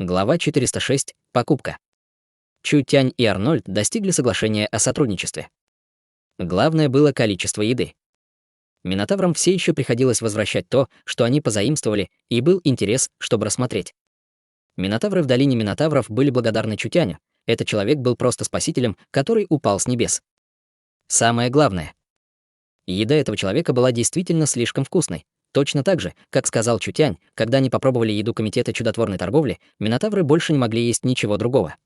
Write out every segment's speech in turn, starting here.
Глава 406. Покупка. Чу Тянь и Арнольд достигли соглашения о сотрудничестве. Главное было количество еды. Минотаврам все еще приходилось возвращать то, что они позаимствовали, и был интерес, чтобы рассмотреть. Минотавры в долине Минотавров были благодарны Чу Тяню. Этот человек был просто спасителем, который упал с небес. Самое главное. Еда этого человека была действительно слишком вкусной. Точно так же, как сказал Чу Тянь, когда они попробовали еду Комитета чудотворной торговли, минотавры больше не могли есть ничего другого.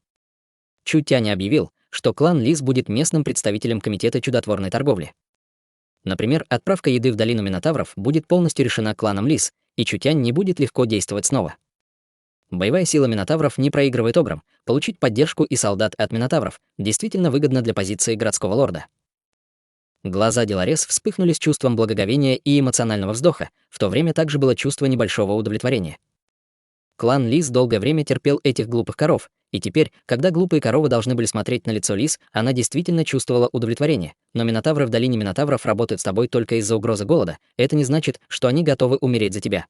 Чу Тянь объявил, что клан Лис будет местным представителем Комитета чудотворной торговли. Например, отправка еды в долину Минотавров будет полностью решена кланом Лис, и Чу Тянь не будет легко действовать снова. Боевая сила Минотавров не проигрывает ограм. Получить поддержку и солдат от Минотавров действительно выгодно для позиции городского лорда. Глаза Деларес вспыхнули с чувством благоговения и эмоционального вздоха, в то время также было чувство небольшого удовлетворения. Клан Лис долгое время терпел этих глупых коров, и теперь, когда глупые коровы должны были смотреть на лицо Лис, она действительно чувствовала удовлетворение. Но Минотавры в долине Минотавров работают с тобой только из-за угрозы голода. Это не значит, что они готовы умереть за тебя.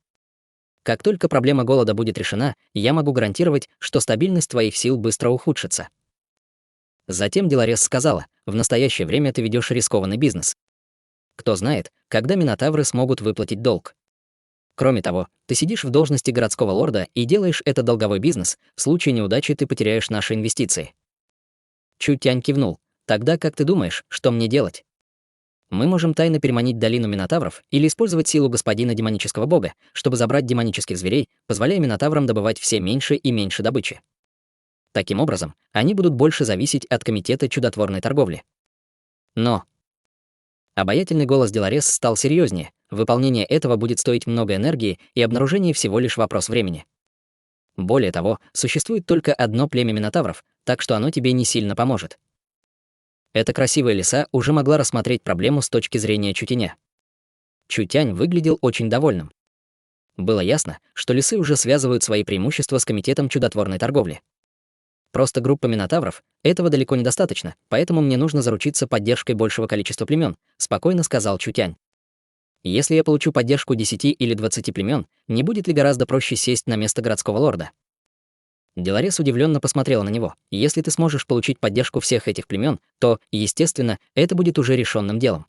Как только проблема голода будет решена, я могу гарантировать, что стабильность твоих сил быстро ухудшится. Затем Деларес сказала: в настоящее время ты ведешь рискованный бизнес. Кто знает, когда Минотавры смогут выплатить долг. Кроме того, ты сидишь в должности городского лорда и делаешь этот долговой бизнес, в случае неудачи ты потеряешь наши инвестиции. Чу Тянь кивнул. Тогда как ты думаешь, что мне делать? Мы можем тайно переманить долину Минотавров или использовать силу господина демонического бога, чтобы забрать демонических зверей, позволяя Минотаврам добывать все меньше и меньше добычи. Таким образом, они будут больше зависеть от Комитета чудотворной торговли. Но обаятельный голос Деларес стал серьезнее. Выполнение этого будет стоить много энергии, и обнаружение всего лишь вопрос времени. Более того, существует только одно племя Минотавров, так что оно тебе не сильно поможет. Эта красивая лиса уже могла рассмотреть проблему с точки зрения Чу Тяня. Чу Тянь выглядел очень довольным. Было ясно, что лисы уже связывают свои преимущества с Комитетом чудотворной торговли. Просто группа Минотавров — этого далеко недостаточно, поэтому мне нужно заручиться поддержкой большего количества племен, спокойно сказал Чу Тянь. Если я получу поддержку 10 или 20 племен, не будет ли гораздо проще сесть на место городского лорда? Деларес удивленно посмотрела на него. Если ты сможешь получить поддержку всех этих племен, то, естественно, это будет уже решенным делом.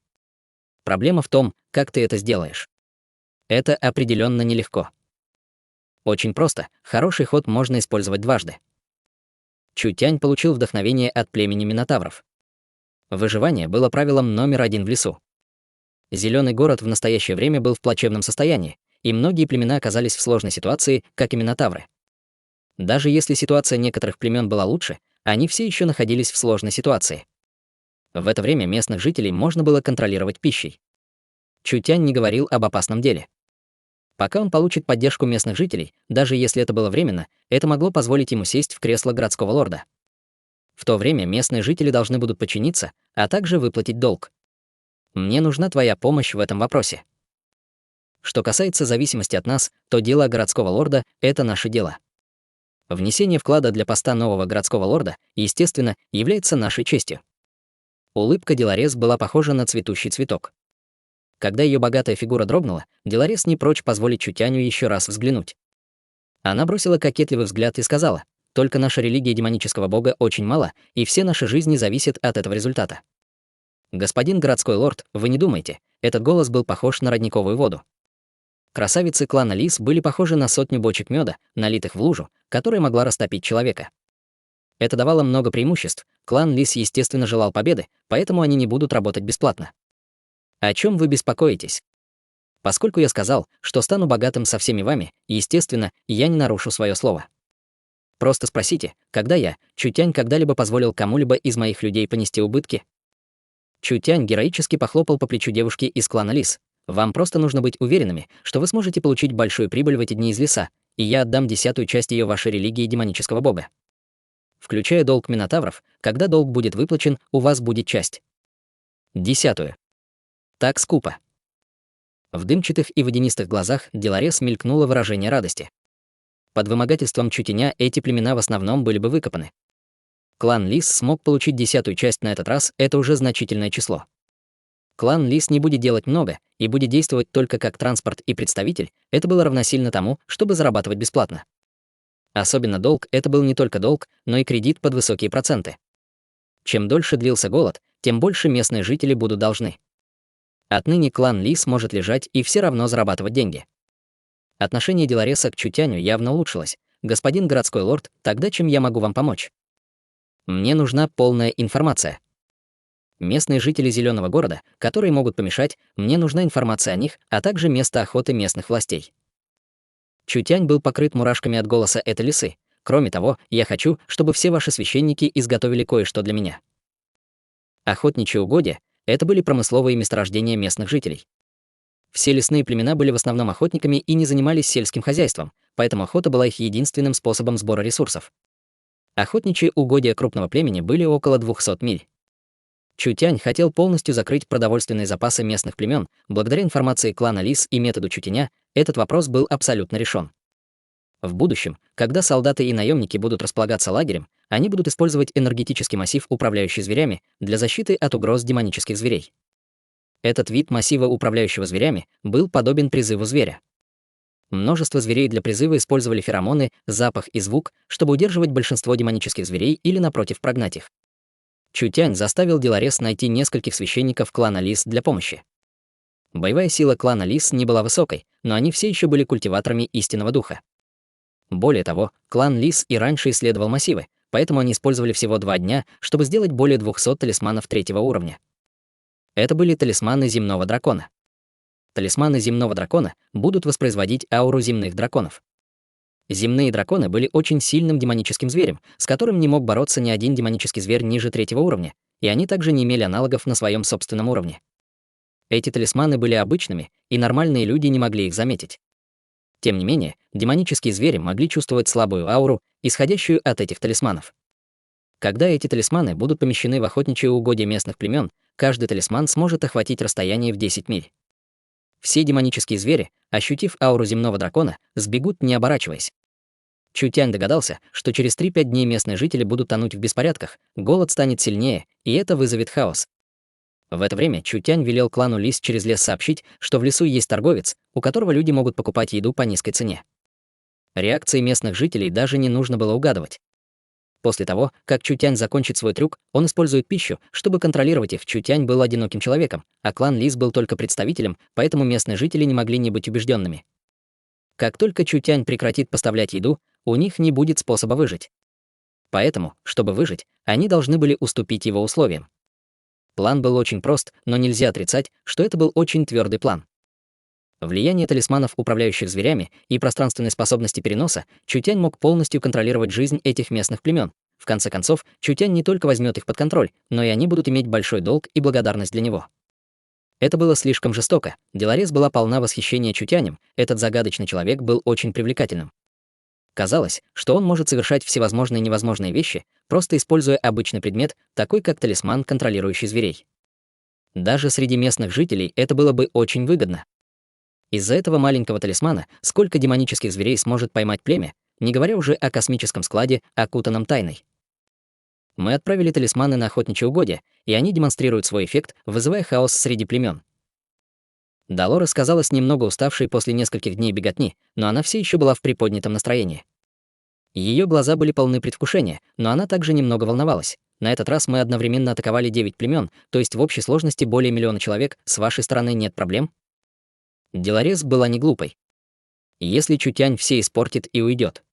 Проблема в том, как ты это сделаешь. Это определенно нелегко. Очень просто, хороший ход можно использовать дважды. Чу Тянь получил вдохновение от племени Минотавров. Выживание было правилом номер один в лесу. Зеленый город в настоящее время был в плачевном состоянии, и многие племена оказались в сложной ситуации, как и Минотавры. Даже если ситуация некоторых племен была лучше, они все еще находились в сложной ситуации. В это время местных жителей можно было контролировать пищей. Чу Тянь не говорил об опасном деле. Пока он получит поддержку местных жителей, даже если это было временно, это могло позволить ему сесть в кресло городского лорда. В то время местные жители должны будут подчиниться, а также выплатить долг. Мне нужна твоя помощь в этом вопросе. Что касается зависимости от нас, то дело городского лорда — это наше дело. Внесение вклада для поста нового городского лорда, естественно, является нашей честью. Улыбка Деларес была похожа на цветущий цветок. Когда ее богатая фигура дрогнула, Деларес не прочь позволить Чу Тяню еще раз взглянуть. Она бросила кокетливый взгляд и сказала: «Только наша религия демонического бога очень мала, и все наши жизни зависят от этого результата». «Господин городской лорд, вы не думайте, этот голос был похож на родниковую воду». Красавицы клана Лис были похожи на сотню бочек меда, налитых в лужу, которая могла растопить человека. Это давало много преимуществ. Клан Лис, естественно, желал победы, поэтому они не будут работать бесплатно. О чем вы беспокоитесь? Поскольку я сказал, что стану богатым со всеми вами, естественно, я не нарушу свое слово. Просто спросите, когда я, Чу Тянь, когда-либо позволил кому-либо из моих людей понести убытки? Чу Тянь героически похлопал по плечу девушки из клана Лис. Вам просто нужно быть уверенными, что вы сможете получить большую прибыль в эти дни из леса, и я отдам 10-ю часть ее вашей религии демонического бога. Включая долг Минотавров, когда долг будет выплачен, у вас будет часть. 10-ю. Так скупо. В дымчатых и водянистых глазах Деларес мелькнуло выражение радости. Под вымогательством Чу Тяня эти племена в основном были бы выкопаны. Клан Лис смог получить 10-ю часть на этот раз, это уже значительное число. Клан Лис не будет делать много и будет действовать только как транспорт и представитель, это было равносильно тому, чтобы зарабатывать бесплатно. Особенно долг — это был не только долг, но и кредит под высокие проценты. Чем дольше длился голод, тем больше местные жители будут должны. Отныне клан Ли сможет лежать и все равно зарабатывать деньги. Отношение Делареса к Чутяню явно улучшилось. «Господин городской лорд, тогда чем я могу вам помочь?» «Мне нужна полная информация. Местные жители Зеленого города, которые могут помешать, мне нужна информация о них, а также место охоты местных властей». Чутянь был покрыт мурашками от голоса этой лисы. «Кроме того, я хочу, чтобы все ваши священники изготовили кое-что для меня». Охотничьи угодья — это были промысловые месторождения местных жителей. Все лесные племена были в основном охотниками и не занимались сельским хозяйством, поэтому охота была их единственным способом сбора ресурсов. Охотничьи угодья крупного племени были около 200 миль. Чутянь хотел полностью закрыть продовольственные запасы местных племен. Благодаря информации клана Лис и методу Чутяня этот вопрос был абсолютно решен. В будущем, когда солдаты и наемники будут располагаться лагерем, они будут использовать энергетический массив, управляющий зверями, для защиты от угроз демонических зверей. Этот вид массива, управляющего зверями, был подобен призыву зверя. Множество зверей для призыва использовали феромоны, запах и звук, чтобы удерживать большинство демонических зверей или, напротив, прогнать их. Чутянь заставил Деларес найти нескольких священников клана Лис для помощи. Боевая сила клана Лис не была высокой, но они все еще были культиваторами истинного духа. Более того, клан Лис и раньше исследовал массивы, поэтому они использовали всего 2 дня, чтобы сделать более 200 талисманов 3-го уровня. Это были талисманы земного дракона. Талисманы земного дракона будут воспроизводить ауру земных драконов. Земные драконы были очень сильным демоническим зверем, с которым не мог бороться ни один демонический зверь ниже 3-го уровня, и они также не имели аналогов на своем собственном уровне. Эти талисманы были обычными, и нормальные люди не могли их заметить. Тем не менее, демонические звери могли чувствовать слабую ауру, исходящую от этих талисманов. Когда эти талисманы будут помещены в охотничьи угодья местных племен, каждый талисман сможет охватить расстояние в 10 миль. Все демонические звери, ощутив ауру земного дракона, сбегут, не оборачиваясь. Чутянь догадался, что через 3-5 дней местные жители будут тонуть в беспорядках, голод станет сильнее, и это вызовет хаос. В это время Чутянь велел клану Лис через лес сообщить, что в лесу есть торговец, у которого люди могут покупать еду по низкой цене. Реакции местных жителей даже не нужно было угадывать. После того, как Чутянь закончит свой трюк, он использует пищу, чтобы контролировать их. Чутянь был одиноким человеком, а клан Лис был только представителем, поэтому местные жители не могли не быть убежденными. Как только Чутянь прекратит поставлять еду, у них не будет способа выжить. Поэтому, чтобы выжить, они должны были уступить его условиям. План был очень прост, но нельзя отрицать, что это был очень твердый план. Влияние талисманов, управляющих зверями, и пространственной способности переноса, Чутянь мог полностью контролировать жизнь этих местных племен. В конце концов, Чутянь не только возьмет их под контроль, но и они будут иметь большой долг и благодарность для него. Это было слишком жестоко. Деларес была полна восхищения Чутянем, этот загадочный человек был очень привлекательным. Казалось, что он может совершать всевозможные невозможные вещи, просто используя обычный предмет, такой как талисман, контролирующий зверей. Даже среди местных жителей это было бы очень выгодно. Из-за этого маленького талисмана сколько демонических зверей сможет поймать племя, не говоря уже о космическом складе, окутанном тайной. Мы отправили талисманы на охотничьи угодья, и они демонстрируют свой эффект, вызывая хаос среди племен. Долорес казалась немного уставшей после нескольких дней беготни, но она все еще была в приподнятом настроении. Ее глаза были полны предвкушения, но она также немного волновалась. На этот раз мы одновременно атаковали 9 племен, то есть в общей сложности более 1 миллиона человек. С вашей стороны нет проблем? Деларес была не глупой. Если Чутянь все испортит и уйдет,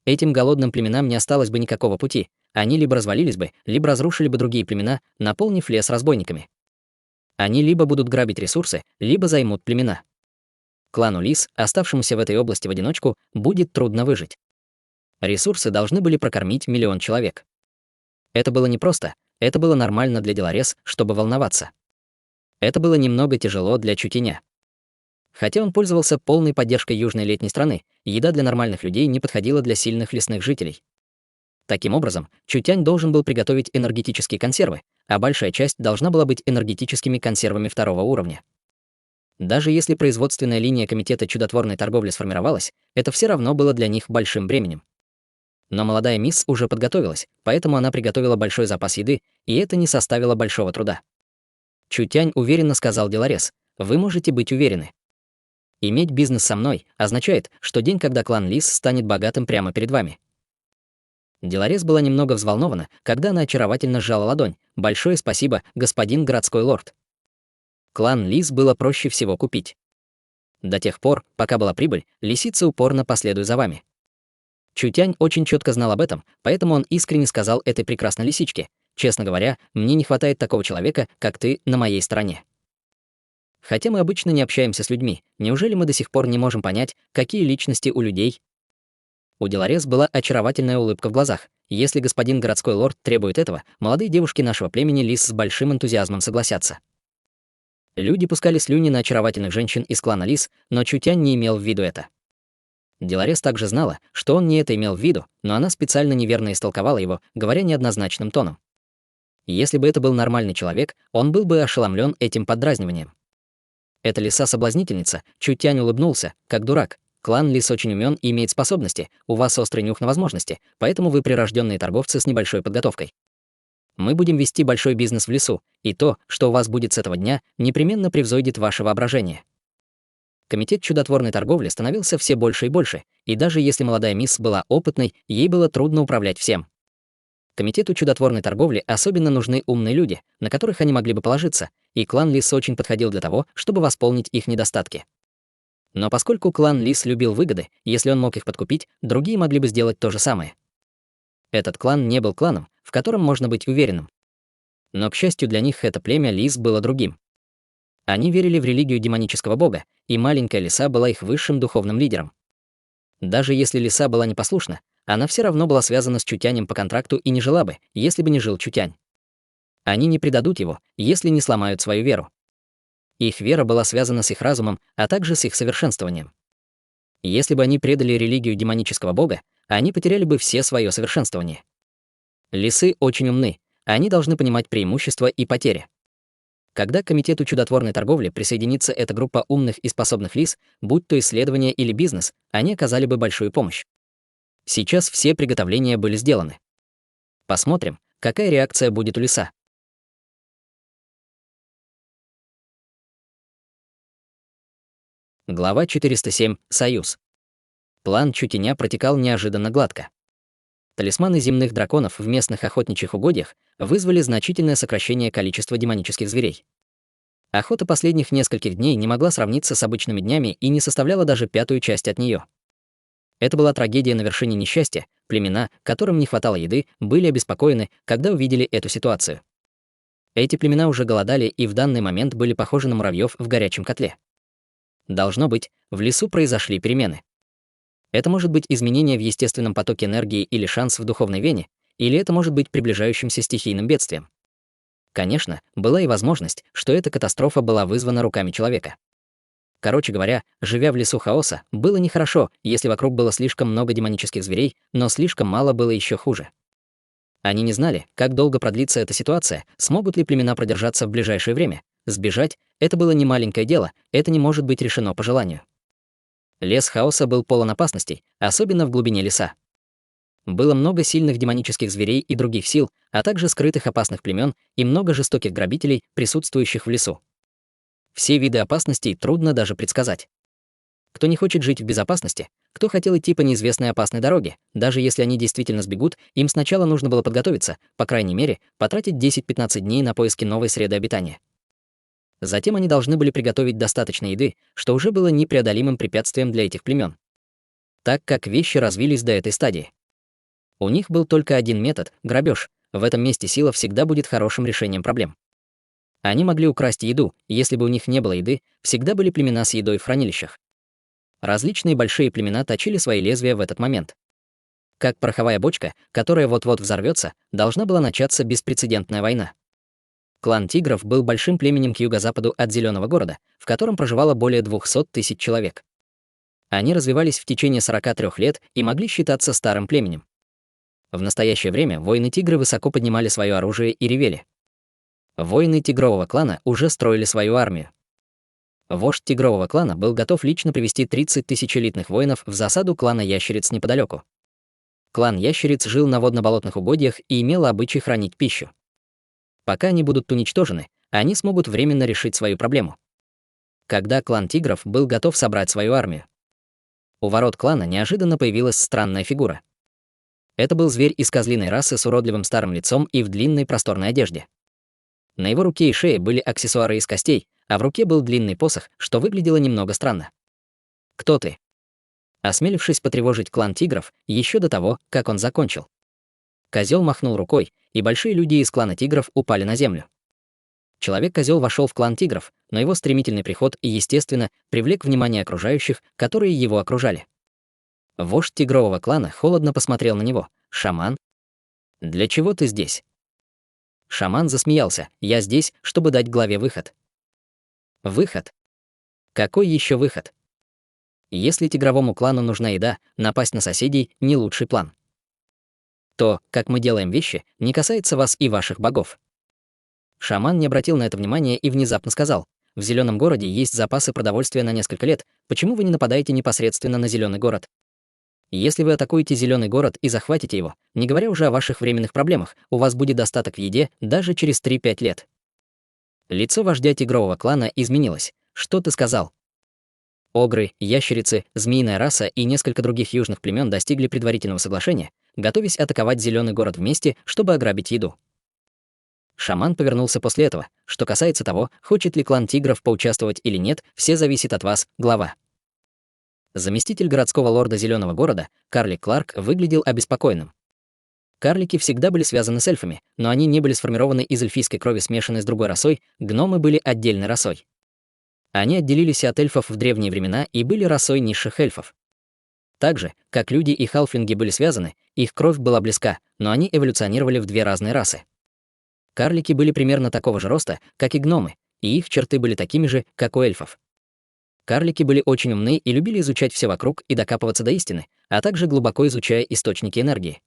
этим голодным племенам не осталось бы никакого пути. Они либо развалились бы, либо разрушили бы другие племена, наполнив лес разбойниками. Они либо будут грабить ресурсы, либо займут племена. Клану Лис, оставшемуся в этой области в одиночку, будет трудно выжить. Ресурсы должны были прокормить 1 миллион человек. Это было непросто, это было нормально для Деларес, чтобы волноваться. Это было немного тяжело для Чутяня. Хотя он пользовался полной поддержкой южной летней страны, еда для нормальных людей не подходила для сильных лесных жителей. Таким образом, Чутянь должен был приготовить энергетические консервы, а большая часть должна была быть энергетическими консервами 2-го уровня. Даже если производственная линия комитета чудотворной торговли сформировалась, это все равно было для них большим бременем. Но молодая мисс уже подготовилась, поэтому она приготовила большой запас еды, и это не составило большого труда. Чутянь уверенно сказал Деларес: «Вы можете быть уверены. Иметь бизнес со мной означает, что день, когда клан Лис станет богатым прямо перед вами. Деларес была немного взволнована, когда она очаровательно сжала ладонь. «Большое спасибо, господин городской лорд». Клан Лис было проще всего купить. До тех пор, пока была прибыль, лисица упорно последует за вами. Чутянь очень четко знал об этом, поэтому он искренне сказал этой прекрасной лисичке: «Честно говоря, мне не хватает такого человека, как ты, на моей стороне». Хотя мы обычно не общаемся с людьми, неужели мы до сих пор не можем понять, какие личности у людей? У Деларес была очаровательная улыбка в глазах. Если господин городской лорд требует этого, молодые девушки нашего племени Лис с большим энтузиазмом согласятся. Люди пускали слюни на очаровательных женщин из клана Лис, но Чутянь не имел в виду это. Деларес также знала, что он не это имел в виду, но она специально неверно истолковала его, говоря неоднозначным тоном. Если бы это был нормальный человек, он был бы ошеломлен этим поддразниванием. Эта лиса-соблазнительница, Чутянь улыбнулся, как дурак. Клан Лис очень умен и имеет способности, у вас острый нюх на возможности, поэтому вы прирожденные торговцы с небольшой подготовкой. Мы будем вести большой бизнес в лесу, и то, что у вас будет с этого дня, непременно превзойдет ваше воображение. Комитет чудотворной торговли становился все больше и больше, и даже если молодая мисс была опытной, ей было трудно управлять всем. Комитету чудотворной торговли особенно нужны умные люди, на которых они могли бы положиться, и клан Лис очень подходил для того, чтобы восполнить их недостатки. Но поскольку клан Лис любил выгоды, если он мог их подкупить, другие могли бы сделать то же самое. Этот клан не был кланом, в котором можно быть уверенным. Но, к счастью для них, это племя Лис было другим. Они верили в религию демонического бога, и маленькая лиса была их высшим духовным лидером. Даже если лиса была непослушна, она все равно была связана с Чутянем по контракту и не жила бы, если бы не жил Чутянь. Они не предадут его, если не сломают свою веру. Их вера была связана с их разумом, а также с их совершенствованием. Если бы они предали религию демонического бога, они потеряли бы все свое совершенствование. Лисы очень умны, они должны понимать преимущества и потери. Когда к комитету чудотворной торговли присоединится эта группа умных и способных лис, будь то исследование или бизнес, они оказали бы большую помощь. Сейчас все приготовления были сделаны. Посмотрим, какая реакция будет у лиса. Глава 407. Союз. План Чутяня протекал неожиданно гладко. Талисманы земных драконов в местных охотничьих угодьях вызвали значительное сокращение количества демонических зверей. Охота последних нескольких дней не могла сравниться с обычными днями и не составляла даже 1/5 часть от нее. Это была трагедия на вершине несчастья, племена, которым не хватало еды, были обеспокоены, когда увидели эту ситуацию. Эти племена уже голодали и в данный момент были похожи на муравьев в горячем котле. Должно быть, в лесу произошли перемены. Это может быть изменение в естественном потоке энергии или шанс в духовной вене, или это может быть приближающимся стихийным бедствием. Конечно, была и возможность, что эта катастрофа была вызвана руками человека. Короче говоря, живя в лесу хаоса, было нехорошо, если вокруг было слишком много демонических зверей, но слишком мало было еще хуже. Они не знали, как долго продлится эта ситуация, смогут ли племена продержаться в ближайшее время. Сбежать — это было не маленькое дело, это не может быть решено по желанию. Лес хаоса был полон опасностей, особенно в глубине леса. Было много сильных демонических зверей и других сил, а также скрытых опасных племен и много жестоких грабителей, присутствующих в лесу. Все виды опасностей трудно даже предсказать. Кто не хочет жить в безопасности, кто хотел идти по неизвестной опасной дороге, даже если они действительно сбегут, им сначала нужно было подготовиться, по крайней мере, потратить 10-15 дней на поиски новой среды обитания. Затем они должны были приготовить достаточно еды, что уже было непреодолимым препятствием для этих племен, так как вещи развились до этой стадии. У них был только один метод — грабеж. В этом месте сила всегда будет хорошим решением проблем. Они могли украсть еду, если бы у них не было еды, всегда были племена с едой в хранилищах. Различные большие племена точили свои лезвия в этот момент. Как пороховая бочка, которая вот-вот взорвется, должна была начаться беспрецедентная война. Клан тигров был большим племенем к юго-западу от Зеленого города, в котором проживало более 200 тысяч человек. Они развивались в течение 43 лет и могли считаться старым племенем. В настоящее время воины-тигры высоко поднимали свое оружие и ревели. Воины тигрового клана уже строили свою армию. Вождь тигрового клана был готов лично привести 30 тысяч элитных воинов в засаду клана ящериц неподалеку. Клан ящериц жил на водно-болотных угодьях и имел обычай хранить пищу. Пока они будут уничтожены, они смогут временно решить свою проблему. когда клан тигров был готов собрать свою армию. У ворот клана неожиданно появилась странная фигура. Это был зверь из козлиной расы с уродливым старым лицом и в длинной просторной одежде. На его руке и шее были аксессуары из костей, а в руке был длинный посох, что выглядело немного странно. «Кто ты?» Осмелившись потревожить клан тигров еще до того, как он закончил. Козел махнул рукой, и большие люди из клана тигров упали на землю. Человек-козел вошел в клан тигров, но его стремительный приход, естественно, привлек внимание окружающих, которые его окружали. Вождь тигрового клана холодно посмотрел на него. «Шаман? Для чего ты здесь?» Шаман засмеялся. «Я здесь, чтобы дать главе выход». «Выход? Какой еще выход? Если тигровому клану нужна еда, напасть на соседей — не лучший план. То, как мы делаем вещи, не касается вас и ваших богов». Шаман не обратил на это внимания и внезапно сказал: «В зеленом городе есть запасы продовольствия на несколько лет. Почему вы не нападаете непосредственно на зеленый город? Если вы атакуете зеленый город и захватите его, не говоря уже о ваших временных проблемах, у вас будет достаток в еде даже через 3-5 лет». Лицо вождя тигрового клана изменилось. «Что ты сказал?» Огры, ящерицы, змеиная раса и несколько других южных племен достигли предварительного соглашения, готовясь атаковать зеленый город вместе, чтобы ограбить еду. Шаман повернулся после этого. «Что касается того, хочет ли клан тигров поучаствовать или нет, все зависит от вас, глава». Заместитель городского лорда зеленого города, карлик Кларк, выглядел обеспокоенным. Карлики всегда были связаны с эльфами, но они не были сформированы из эльфийской крови, смешанной с другой расой, гномы были отдельной расой. Они отделились от эльфов в древние времена и были расой низших эльфов. Так же, как люди и халфлинги были связаны, их кровь была близка, но они эволюционировали в две разные расы. Карлики были примерно такого же роста, как и гномы, и их черты были такими же, как у эльфов. Карлики были очень умны и любили изучать все вокруг и докапываться до истины, а также глубоко изучая источники энергии.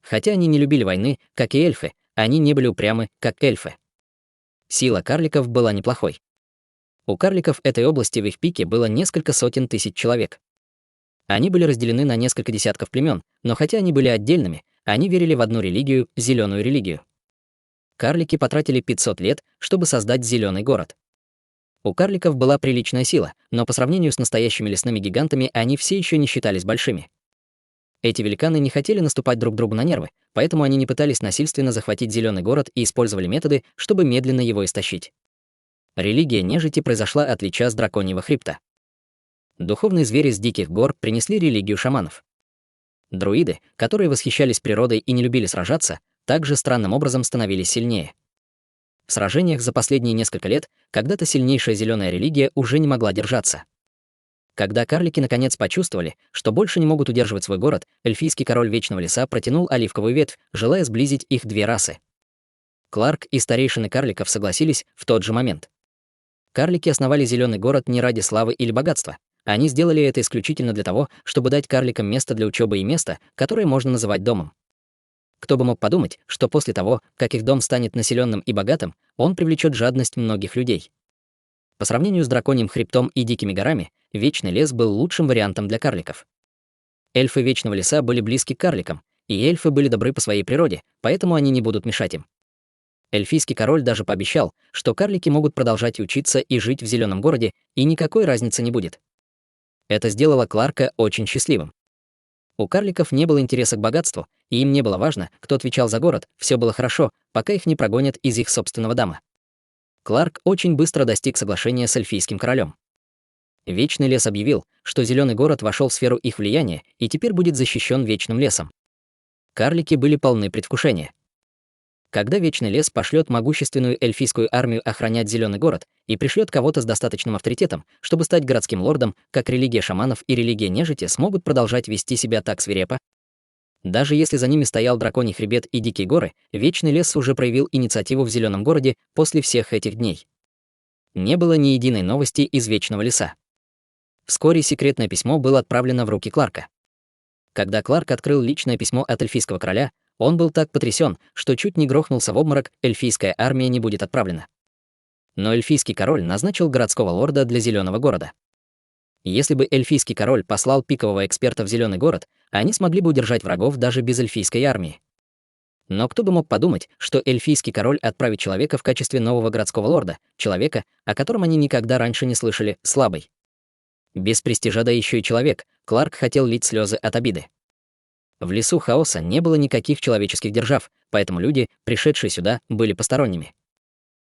Хотя они не любили войны, как и эльфы, они не были упрямы, как эльфы. Сила карликов была неплохой. У карликов этой области в их пике было несколько сотен тысяч человек. Они были разделены на несколько десятков племен, но хотя они были отдельными, они верили в одну религию — зеленую религию. Карлики потратили 500 лет, чтобы создать зеленый город. У карликов была приличная сила, но по сравнению с настоящими лесными гигантами они все еще не считались большими. Эти великаны не хотели наступать друг другу на нервы, поэтому они не пытались насильственно захватить зеленый город и использовали методы, чтобы медленно его истощить. Религия нежити произошла от лича с драконьего хребта. Духовные звери с диких гор принесли религию шаманов. Друиды, которые восхищались природой и не любили сражаться, также странным образом становились сильнее. В сражениях за последние несколько лет когда-то сильнейшая зеленая религия уже не могла держаться. Когда карлики наконец почувствовали, что больше не могут удерживать свой город, эльфийский король Вечного Леса протянул оливковую ветвь, желая сблизить их две расы. Кларк и старейшины карликов согласились в тот же момент. Карлики основали зеленый город не ради славы или богатства. Они сделали это исключительно для того, чтобы дать карликам место для учебы и место, которое можно называть домом. Кто бы мог подумать, что после того, как их дом станет населенным и богатым, он привлечет жадность многих людей. По сравнению с драконьим хребтом и дикими горами, Вечный лес был лучшим вариантом для карликов. Эльфы Вечного Леса были близки к карликам, и эльфы были добры по своей природе, поэтому они не будут мешать им. Эльфийский король даже пообещал, что карлики могут продолжать учиться и жить в зеленом городе, и никакой разницы не будет. Это сделало Кларка очень счастливым. У карликов не было интереса к богатству, и им не было важно, кто отвечал за город, все было хорошо, пока их не прогонят из их собственного дома. Кларк очень быстро достиг соглашения с эльфийским королем. Вечный лес объявил, что зеленый город вошел в сферу их влияния и теперь будет защищен Вечным лесом. Карлики были полны предвкушения. Когда Вечный лес пошлет могущественную эльфийскую армию охранять зеленый город и пришлет кого-то с достаточным авторитетом, чтобы стать городским лордом, как религия шаманов и религия нежити смогут продолжать вести себя так свирепо? Даже если за ними стоял драконий хребет и дикие горы, Вечный лес уже проявил инициативу в зеленом городе после всех этих дней. Не было ни единой новости из Вечного леса. Вскоре секретное письмо было отправлено в руки Кларка. Когда Кларк открыл личное письмо от эльфийского короля, он был так потрясен, что чуть не грохнулся в обморок, эльфийская армия не будет отправлена. Но эльфийский король назначил городского лорда для зеленого города. Если бы эльфийский король послал пикового эксперта в зеленый город, они смогли бы удержать врагов даже без эльфийской армии. Но кто бы мог подумать, что эльфийский король отправит человека в качестве нового городского лорда, человека, о котором они никогда раньше не слышали, слабый. Без престижа, да еще и человек, Кларк хотел лить слезы от обиды. В лесу хаоса не было никаких человеческих держав, поэтому люди, пришедшие сюда, были посторонними.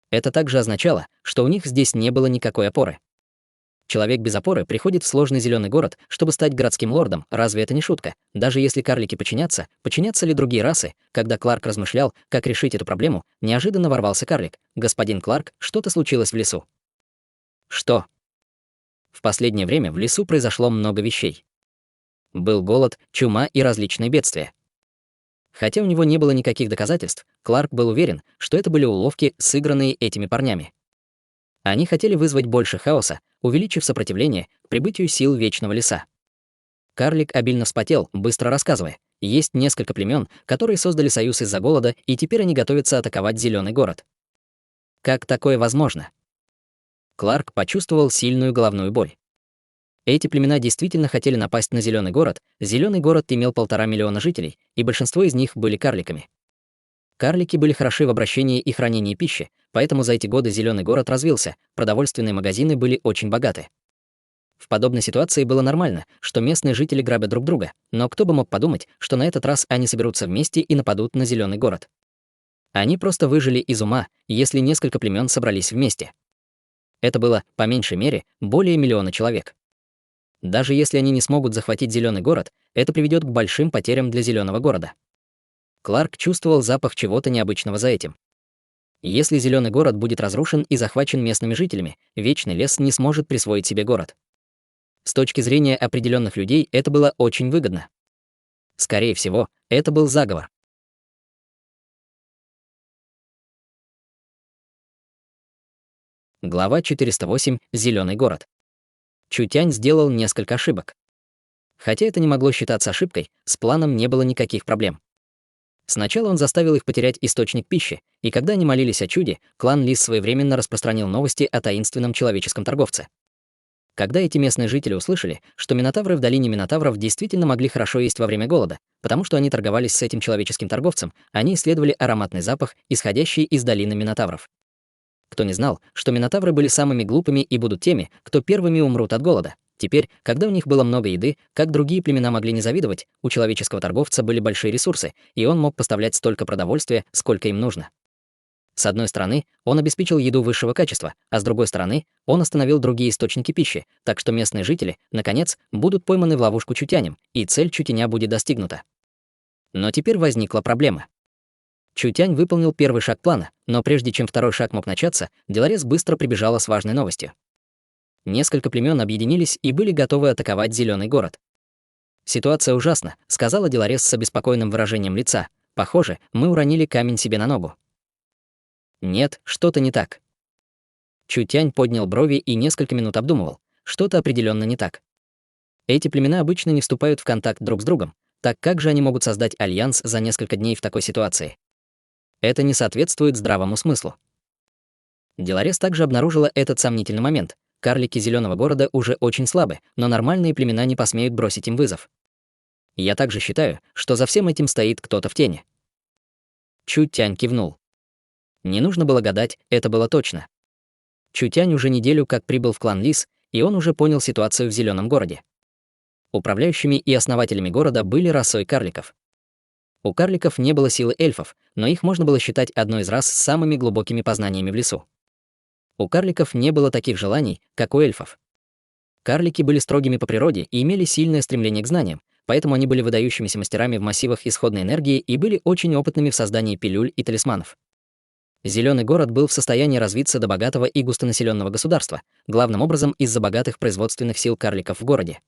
Это также означало, что у них здесь не было никакой опоры. Человек без опоры приходит в сложный зеленый город, чтобы стать городским лордом. Разве это не шутка? Даже если карлики подчинятся, подчинятся ли другие расы? Когда Кларк размышлял, как решить эту проблему, неожиданно ворвался карлик. «Господин Кларк, что-то случилось в лесу». «Что?» В последнее время в лесу произошло много вещей. Был голод, чума и различные бедствия. Хотя у него не было никаких доказательств, Кларк был уверен, что это были уловки, сыгранные этими парнями. Они хотели вызвать больше хаоса, увеличив сопротивление к прибытию сил Вечного Леса. Карлик обильно вспотел, быстро рассказывая. Есть несколько племен, которые создали союз из-за голода, и теперь они готовятся атаковать Зеленый город. Как такое возможно? Кларк почувствовал сильную головную боль. Эти племена действительно хотели напасть на Зеленый город. Зеленый город имел 1,5 миллиона жителей, и большинство из них были карликами. Карлики были хороши в обращении и хранении пищи, поэтому за эти годы Зеленый город развился, продовольственные магазины были очень богаты. В подобной ситуации было нормально, что местные жители грабят друг друга, но кто бы мог подумать, что на этот раз они соберутся вместе и нападут на Зеленый город. Они просто выжили из ума, если несколько племен собрались вместе. Это было, по меньшей мере, более миллиона человек. Даже если они не смогут захватить Зеленый город, это приведет к большим потерям для Зеленого города. Кларк чувствовал запах чего-то необычного за этим. Если Зеленый город будет разрушен и захвачен местными жителями, Вечный лес не сможет присвоить себе город. С точки зрения определенных людей это было очень выгодно. Скорее всего, это был заговор. Глава 408. Зеленый город. Чутянь сделал несколько ошибок. Хотя это не могло считаться ошибкой, с планом не было никаких проблем. Сначала он заставил их потерять источник пищи, и когда они молились о чуде, клан Лис своевременно распространил новости о таинственном человеческом торговце. Когда эти местные жители услышали, что минотавры в долине Минотавров действительно могли хорошо есть во время голода, потому что они торговались с этим человеческим торговцем, они исследовали ароматный запах, исходящий из долины Минотавров. Кто не знал, что минотавры были самыми глупыми и будут теми, кто первыми умрут от голода. Теперь, когда у них было много еды, как другие племена могли не завидовать, у человеческого торговца были большие ресурсы, и он мог поставлять столько продовольствия, сколько им нужно. С одной стороны, он обеспечил еду высшего качества, а с другой стороны, он остановил другие источники пищи, так что местные жители, наконец, будут пойманы в ловушку чутянем, и цель чутяня будет достигнута. Но теперь возникла проблема. Чутянь выполнил первый шаг плана, но прежде чем второй шаг мог начаться, Деларес быстро прибежала с важной новостью. Несколько племен объединились и были готовы атаковать Зеленый город. «Ситуация ужасна», — сказала Деларес с обеспокоенным выражением лица. «Похоже, мы уронили камень себе на ногу». «Нет, что-то не так». Чутянь поднял брови и несколько минут обдумывал. Что-то определенно не так. Эти племена обычно не вступают в контакт друг с другом. Так как же они могут создать альянс за несколько дней в такой ситуации? Это не соответствует здравому смыслу. Деларес также обнаружила этот сомнительный момент. Карлики Зеленого города уже очень слабы, но нормальные племена не посмеют бросить им вызов. Я также считаю, что за всем этим стоит кто-то в тени. Чутянь кивнул. Не нужно было гадать, это было точно. Чутянь уже неделю как прибыл в клан Лис, и он уже понял ситуацию в Зеленом городе. Управляющими и основателями города были расой карликов. У карликов не было силы эльфов, но их можно было считать одной из рас с самыми глубокими познаниями в лесу. У карликов не было таких желаний, как у эльфов. Карлики были строгими по природе и имели сильное стремление к знаниям, поэтому они были выдающимися мастерами в массивах исходной энергии и были очень опытными в создании пилюль и талисманов. Зеленый город был в состоянии развиться до богатого и густонаселенного государства, главным образом из-за богатых производственных сил карликов в городе.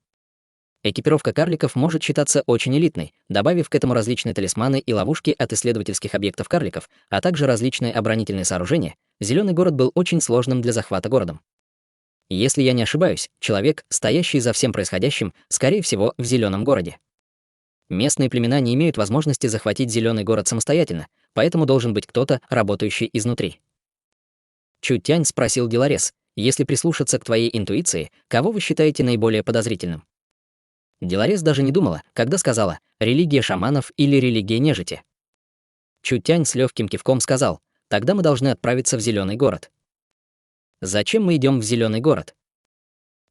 Экипировка карликов может считаться очень элитной, добавив к этому различные талисманы и ловушки от исследовательских объектов карликов, а также различные оборонительные сооружения. Зеленый город был очень сложным для захвата городом. Если я не ошибаюсь, человек, стоящий за всем происходящим, скорее всего, в Зеленом городе. Местные племена не имеют возможности захватить Зеленый город самостоятельно, поэтому должен быть кто-то, работающий изнутри. Чутянь спросил Деларес: если прислушаться к твоей интуиции, кого вы считаете наиболее подозрительным? Деларес даже не думала, когда сказала «религия шаманов» или «религия нежити». Чутянь с легким кивком сказал: «Тогда мы должны отправиться в Зеленый город». Зачем мы идем в Зеленый город?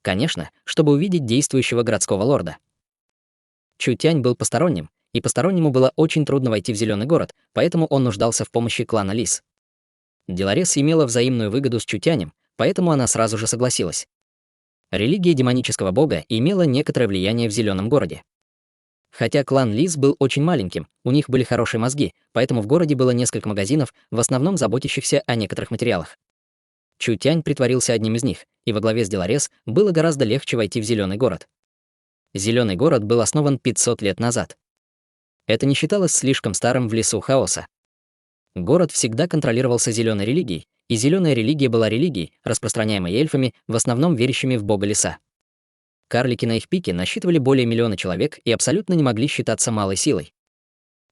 Конечно, чтобы увидеть действующего городского лорда. Чутянь был посторонним, и постороннему было очень трудно войти в Зеленый город, поэтому он нуждался в помощи клана Лис. Деларес имела взаимную выгоду с Чутянем, поэтому она сразу же согласилась. Религия демонического бога имела некоторое влияние в Зеленом городе. Хотя клан Лис был очень маленьким, у них были хорошие мозги, поэтому в городе было несколько магазинов, в основном заботящихся о некоторых материалах. Чутянь притворился одним из них, и во главе с Деларес было гораздо легче войти в Зеленый город. Зеленый город был основан 500 лет назад. Это не считалось слишком старым в лесу хаоса. Город всегда контролировался зеленой религией, и зеленая религия была религией, распространяемой эльфами, в основном верящими в бога леса. Карлики на их пике насчитывали более миллиона человек и абсолютно не могли считаться малой силой.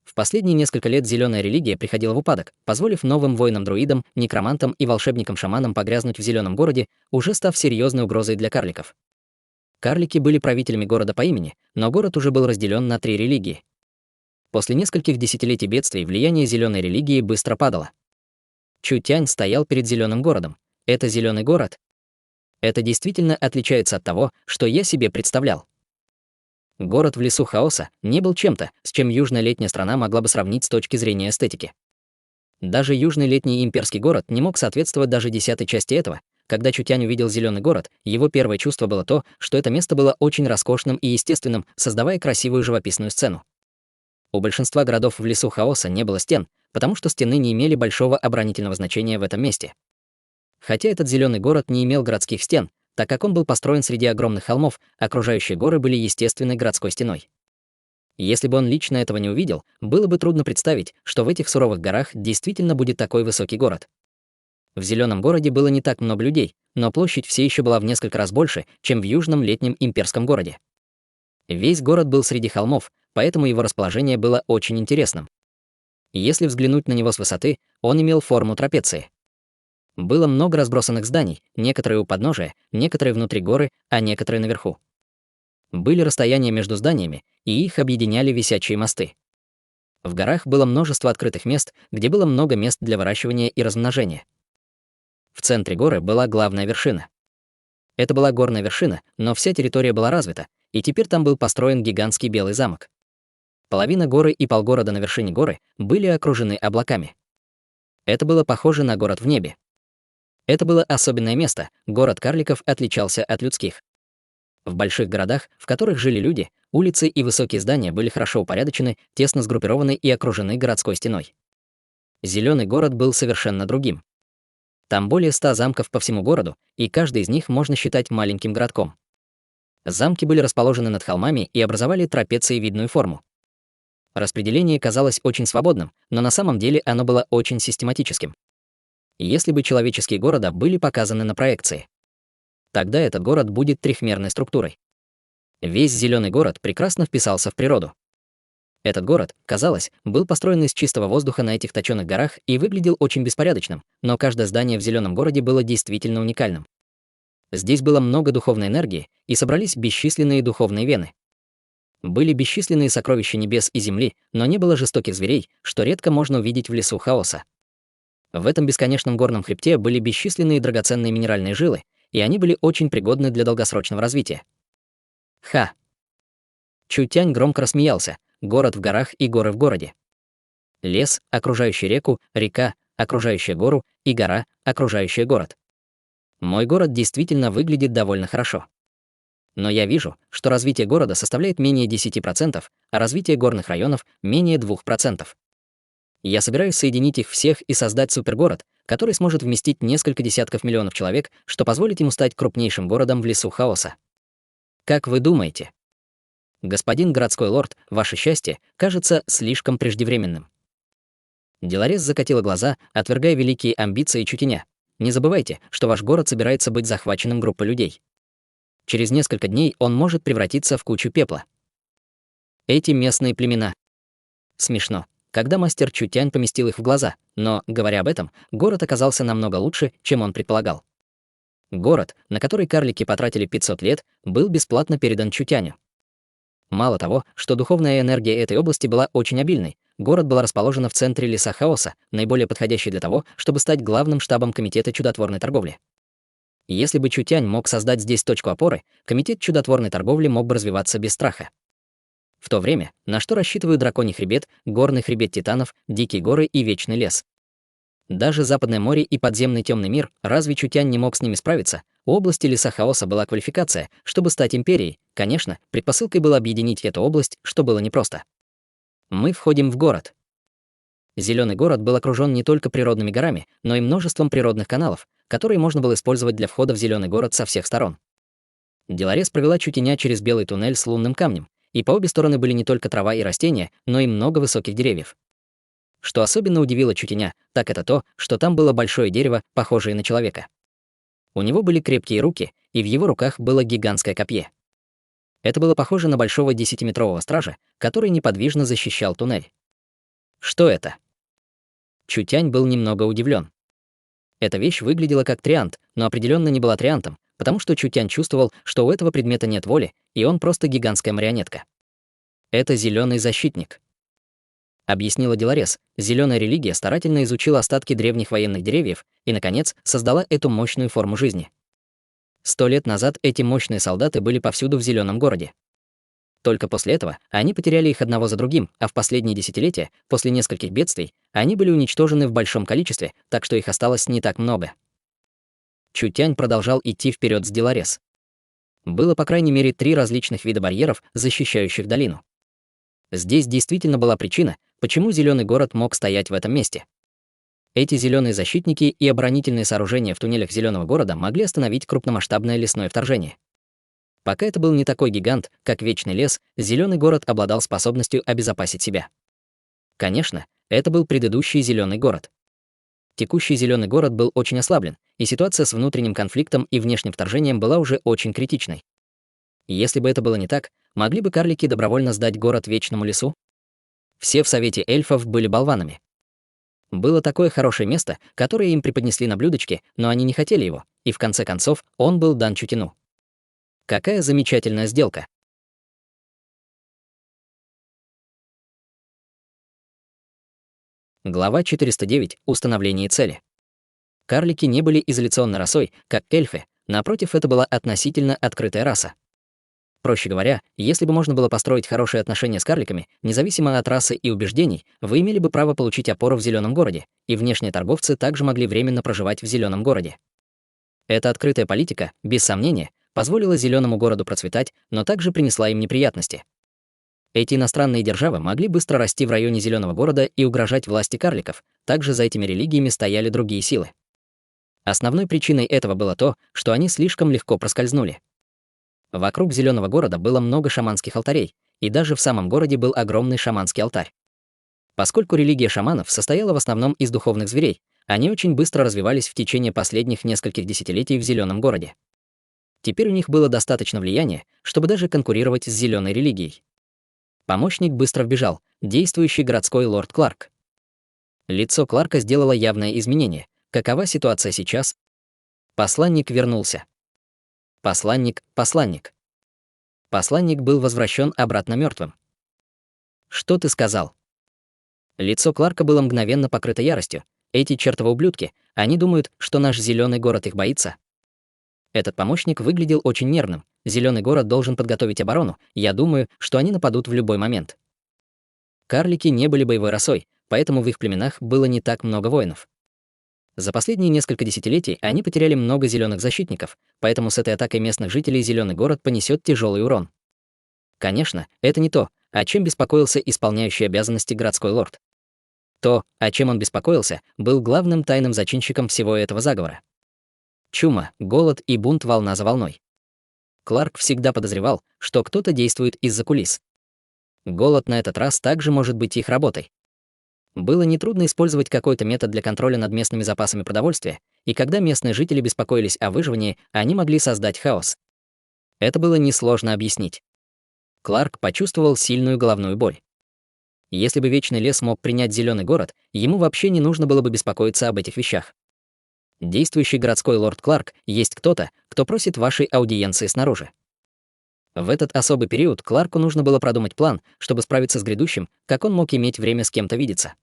В последние несколько лет зеленая религия приходила в упадок, позволив новым воинам-друидам, некромантам и волшебникам-шаманам погрязнуть в зеленом городе, уже став серьезной угрозой для карликов. Карлики были правителями города по имени, но город уже был разделен на 3 религии. После нескольких десятилетий бедствий влияние зеленой религии быстро падало. Чутянь стоял перед зеленым городом. Это зеленый город? Это действительно отличается от того, что я себе представлял. Город в лесу хаоса не был чем-то, с чем южная летняя страна могла бы сравнить с точки зрения эстетики. Даже южный летний имперский город не мог соответствовать даже 10-й части этого. Когда Чутянь увидел зеленый город, его первое чувство было то, что это место было очень роскошным и естественным, создавая красивую живописную сцену. У большинства городов в лесу хаоса не было стен, потому что стены не имели большого оборонительного значения в этом месте. Хотя этот зеленый город не имел городских стен, так как он был построен среди огромных холмов, окружающие горы были естественной городской стеной. Если бы он лично этого не увидел, было бы трудно представить, что в этих суровых горах действительно будет такой высокий город. В зеленом городе было не так много людей, но площадь все еще была в несколько раз больше, чем в южном летнем имперском городе. Весь город был среди холмов, поэтому его расположение было очень интересным. Если взглянуть на него с высоты, он имел форму трапеции. Было много разбросанных зданий, некоторые у подножия, некоторые внутри горы, а некоторые наверху. Были расстояния между зданиями, и их объединяли висячие мосты. В горах было множество открытых мест, где было много мест для выращивания и размножения. В центре горы была главная вершина. Это была горная вершина, но вся территория была развита, и теперь там был построен гигантский белый замок. Половина горы и полгорода на вершине горы были окружены облаками. Это было похоже на город в небе. Это было особенное место, город карликов отличался от людских. В больших городах, в которых жили люди, улицы и высокие здания были хорошо упорядочены, тесно сгруппированы и окружены городской стеной. Зеленый город был совершенно другим. Там более 100 замков по всему городу, и каждый из них можно считать маленьким городком. Замки были расположены над холмами и образовали трапециевидную форму. Распределение казалось очень свободным, но на самом деле оно было очень систематическим. Если бы человеческие города были показаны на проекции, тогда этот город будет трехмерной структурой. Весь зеленый город прекрасно вписался в природу. Этот город, казалось, был построен из чистого воздуха на этих точёных горах и выглядел очень беспорядочным, но каждое здание в зеленом городе было действительно уникальным. Здесь было много духовной энергии, и собрались бесчисленные духовные вены. Были бесчисленные сокровища небес и земли, но не было жестоких зверей, что редко можно увидеть в лесу хаоса. В этом бесконечном горном хребте были бесчисленные драгоценные минеральные жилы, и они были очень пригодны для долгосрочного развития. Ха! Чутянь громко рассмеялся. Город в горах и горы в городе. Лес, окружающий реку, река, окружающая гору, и гора, окружающая город. Мой город действительно выглядит довольно хорошо. Но я вижу, что развитие города составляет менее 10%, а развитие горных районов — менее 2%. Я собираюсь соединить их всех и создать супергород, который сможет вместить несколько десятков миллионов человек, что позволит ему стать крупнейшим городом в лесу хаоса. Как вы думаете? Господин городской лорд, ваше счастье кажется слишком преждевременным. Деларес закатила глаза, отвергая великие амбиции Чутяня. Не забывайте, что ваш город собирается быть захваченным группой людей. Через несколько дней он может превратиться в кучу пепла. Эти местные племена. Смешно, когда мастер Чутянь поместил их в глаза, но, говоря об этом, город оказался намного лучше, чем он предполагал. Город, на который карлики потратили 500 лет, был бесплатно передан Чутяню. Мало того, что духовная энергия этой области была очень обильной, город была расположена в центре леса хаоса, наиболее подходящей для того, чтобы стать главным штабом комитета чудотворной торговли. Если бы Чутянь мог создать здесь точку опоры, комитет чудотворной торговли мог бы развиваться без страха. В то время, на что рассчитывают драконий хребет, горный хребет титанов, дикие горы и вечный лес. Даже Западное море и подземный темный мир, разве Чутянь не мог с ними справиться? У области леса хаоса была квалификация, чтобы стать империей. Конечно, предпосылкой было объединить эту область, что было непросто. Мы входим в город. Зеленый город был окружен не только природными горами, но и множеством природных каналов, которые можно было использовать для входа в зеленый город со всех сторон. Деларес провела Чутяня через белый туннель с лунным камнем, и по обе стороны были не только трава и растения, но и много высоких деревьев. Что особенно удивило Чутяня, так это то, что там было большое дерево, похожее на человека. У него были крепкие руки, и в его руках было гигантское копье. Это было похоже на большого 10-метрового стража, который неподвижно защищал туннель. Что это? Чутянь был немного удивлен. Эта вещь выглядела как триант, но определенно не была триантом, потому что Чутянь чувствовал, что у этого предмета нет воли, и он просто гигантская марионетка. Это зеленый защитник. Объяснила Деларес, зеленая религия старательно изучила остатки древних военных деревьев и, наконец, создала эту мощную форму жизни. 100 лет назад эти мощные солдаты были повсюду в зеленом городе. Только после этого они потеряли их одного за другим, а в последние десятилетия, после нескольких бедствий, они были уничтожены в большом количестве, так что их осталось не так много. Чутянь продолжал идти вперед с Деларес. Было по крайней мере 3 различных вида барьеров, защищающих долину. Здесь действительно была причина, почему зеленый город мог стоять в этом месте. Эти зеленые защитники и оборонительные сооружения в туннелях зеленого города могли остановить крупномасштабное лесное вторжение. Пока это был не такой гигант, как Вечный лес, зеленый город обладал способностью обезопасить себя. Конечно, это был предыдущий зеленый город. Текущий зеленый город был очень ослаблен, и ситуация с внутренним конфликтом и внешним вторжением была уже очень критичной. Если бы это было не так, могли бы карлики добровольно сдать город Вечному лесу? Все в Совете эльфов были болванами. Было такое хорошее место, которое им преподнесли на блюдечке, но они не хотели его, и в конце концов он был дан Чутяну. Какая замечательная сделка. Глава 409. Установление цели. Карлики не были изоляционной расой, как эльфы, напротив, это была относительно открытая раса. Проще говоря, если бы можно было построить хорошие отношения с карликами, независимо от расы и убеждений, вы имели бы право получить опору в зеленом городе, и внешние торговцы также могли временно проживать в зеленом городе. Эта открытая политика, без сомнения, позволила зеленому городу процветать, но также принесла им неприятности. Эти иностранные державы могли быстро расти в районе зеленого города и угрожать власти карликов, также за этими религиями стояли другие силы. Основной причиной этого было то, что они слишком легко проскользнули. Вокруг зеленого города было много шаманских алтарей, и даже в самом городе был огромный шаманский алтарь. Поскольку религия шаманов состояла в основном из духовных зверей, они очень быстро развивались в течение последних нескольких десятилетий в зеленом городе. Теперь у них было достаточно влияния, чтобы даже конкурировать с зеленой религией. Помощник быстро вбежал, действующий городской лорд Кларк. Лицо Кларка сделало явное изменение. Какова ситуация сейчас? Посланник вернулся. Посланник. Посланник был возвращен обратно мертвым. Что ты сказал? Лицо Кларка было мгновенно покрыто яростью. Эти чертовы ублюдки, они думают, что наш зеленый город их боится. Этот помощник выглядел очень нервным. Зеленый город должен подготовить оборону. Я думаю, что они нападут в любой момент. Карлики не были боевой расой, поэтому в их племенах было не так много воинов. За последние несколько десятилетий они потеряли много зеленых защитников, поэтому с этой атакой местных жителей зеленый город понесет тяжелый урон. Конечно, это не то, о чем беспокоился исполняющий обязанности городской лорд. То, о чем он беспокоился, был главным тайным зачинщиком всего этого заговора. Чума, голод и бунт волна за волной. Кларк всегда подозревал, что кто-то действует из-за кулис. Голод на этот раз также может быть их работой. Было нетрудно использовать какой-то метод для контроля над местными запасами продовольствия, и когда местные жители беспокоились о выживании, они могли создать хаос. Это было несложно объяснить. Кларк почувствовал сильную головную боль. Если бы Вечный лес мог принять зеленый город, ему вообще не нужно было бы беспокоиться об этих вещах. Действующий городской лорд Кларк есть кто-то, кто просит вашей аудиенции снаружи. В этот особый период Кларку нужно было продумать план, чтобы справиться с грядущим, как он мог иметь время с кем-то видеться.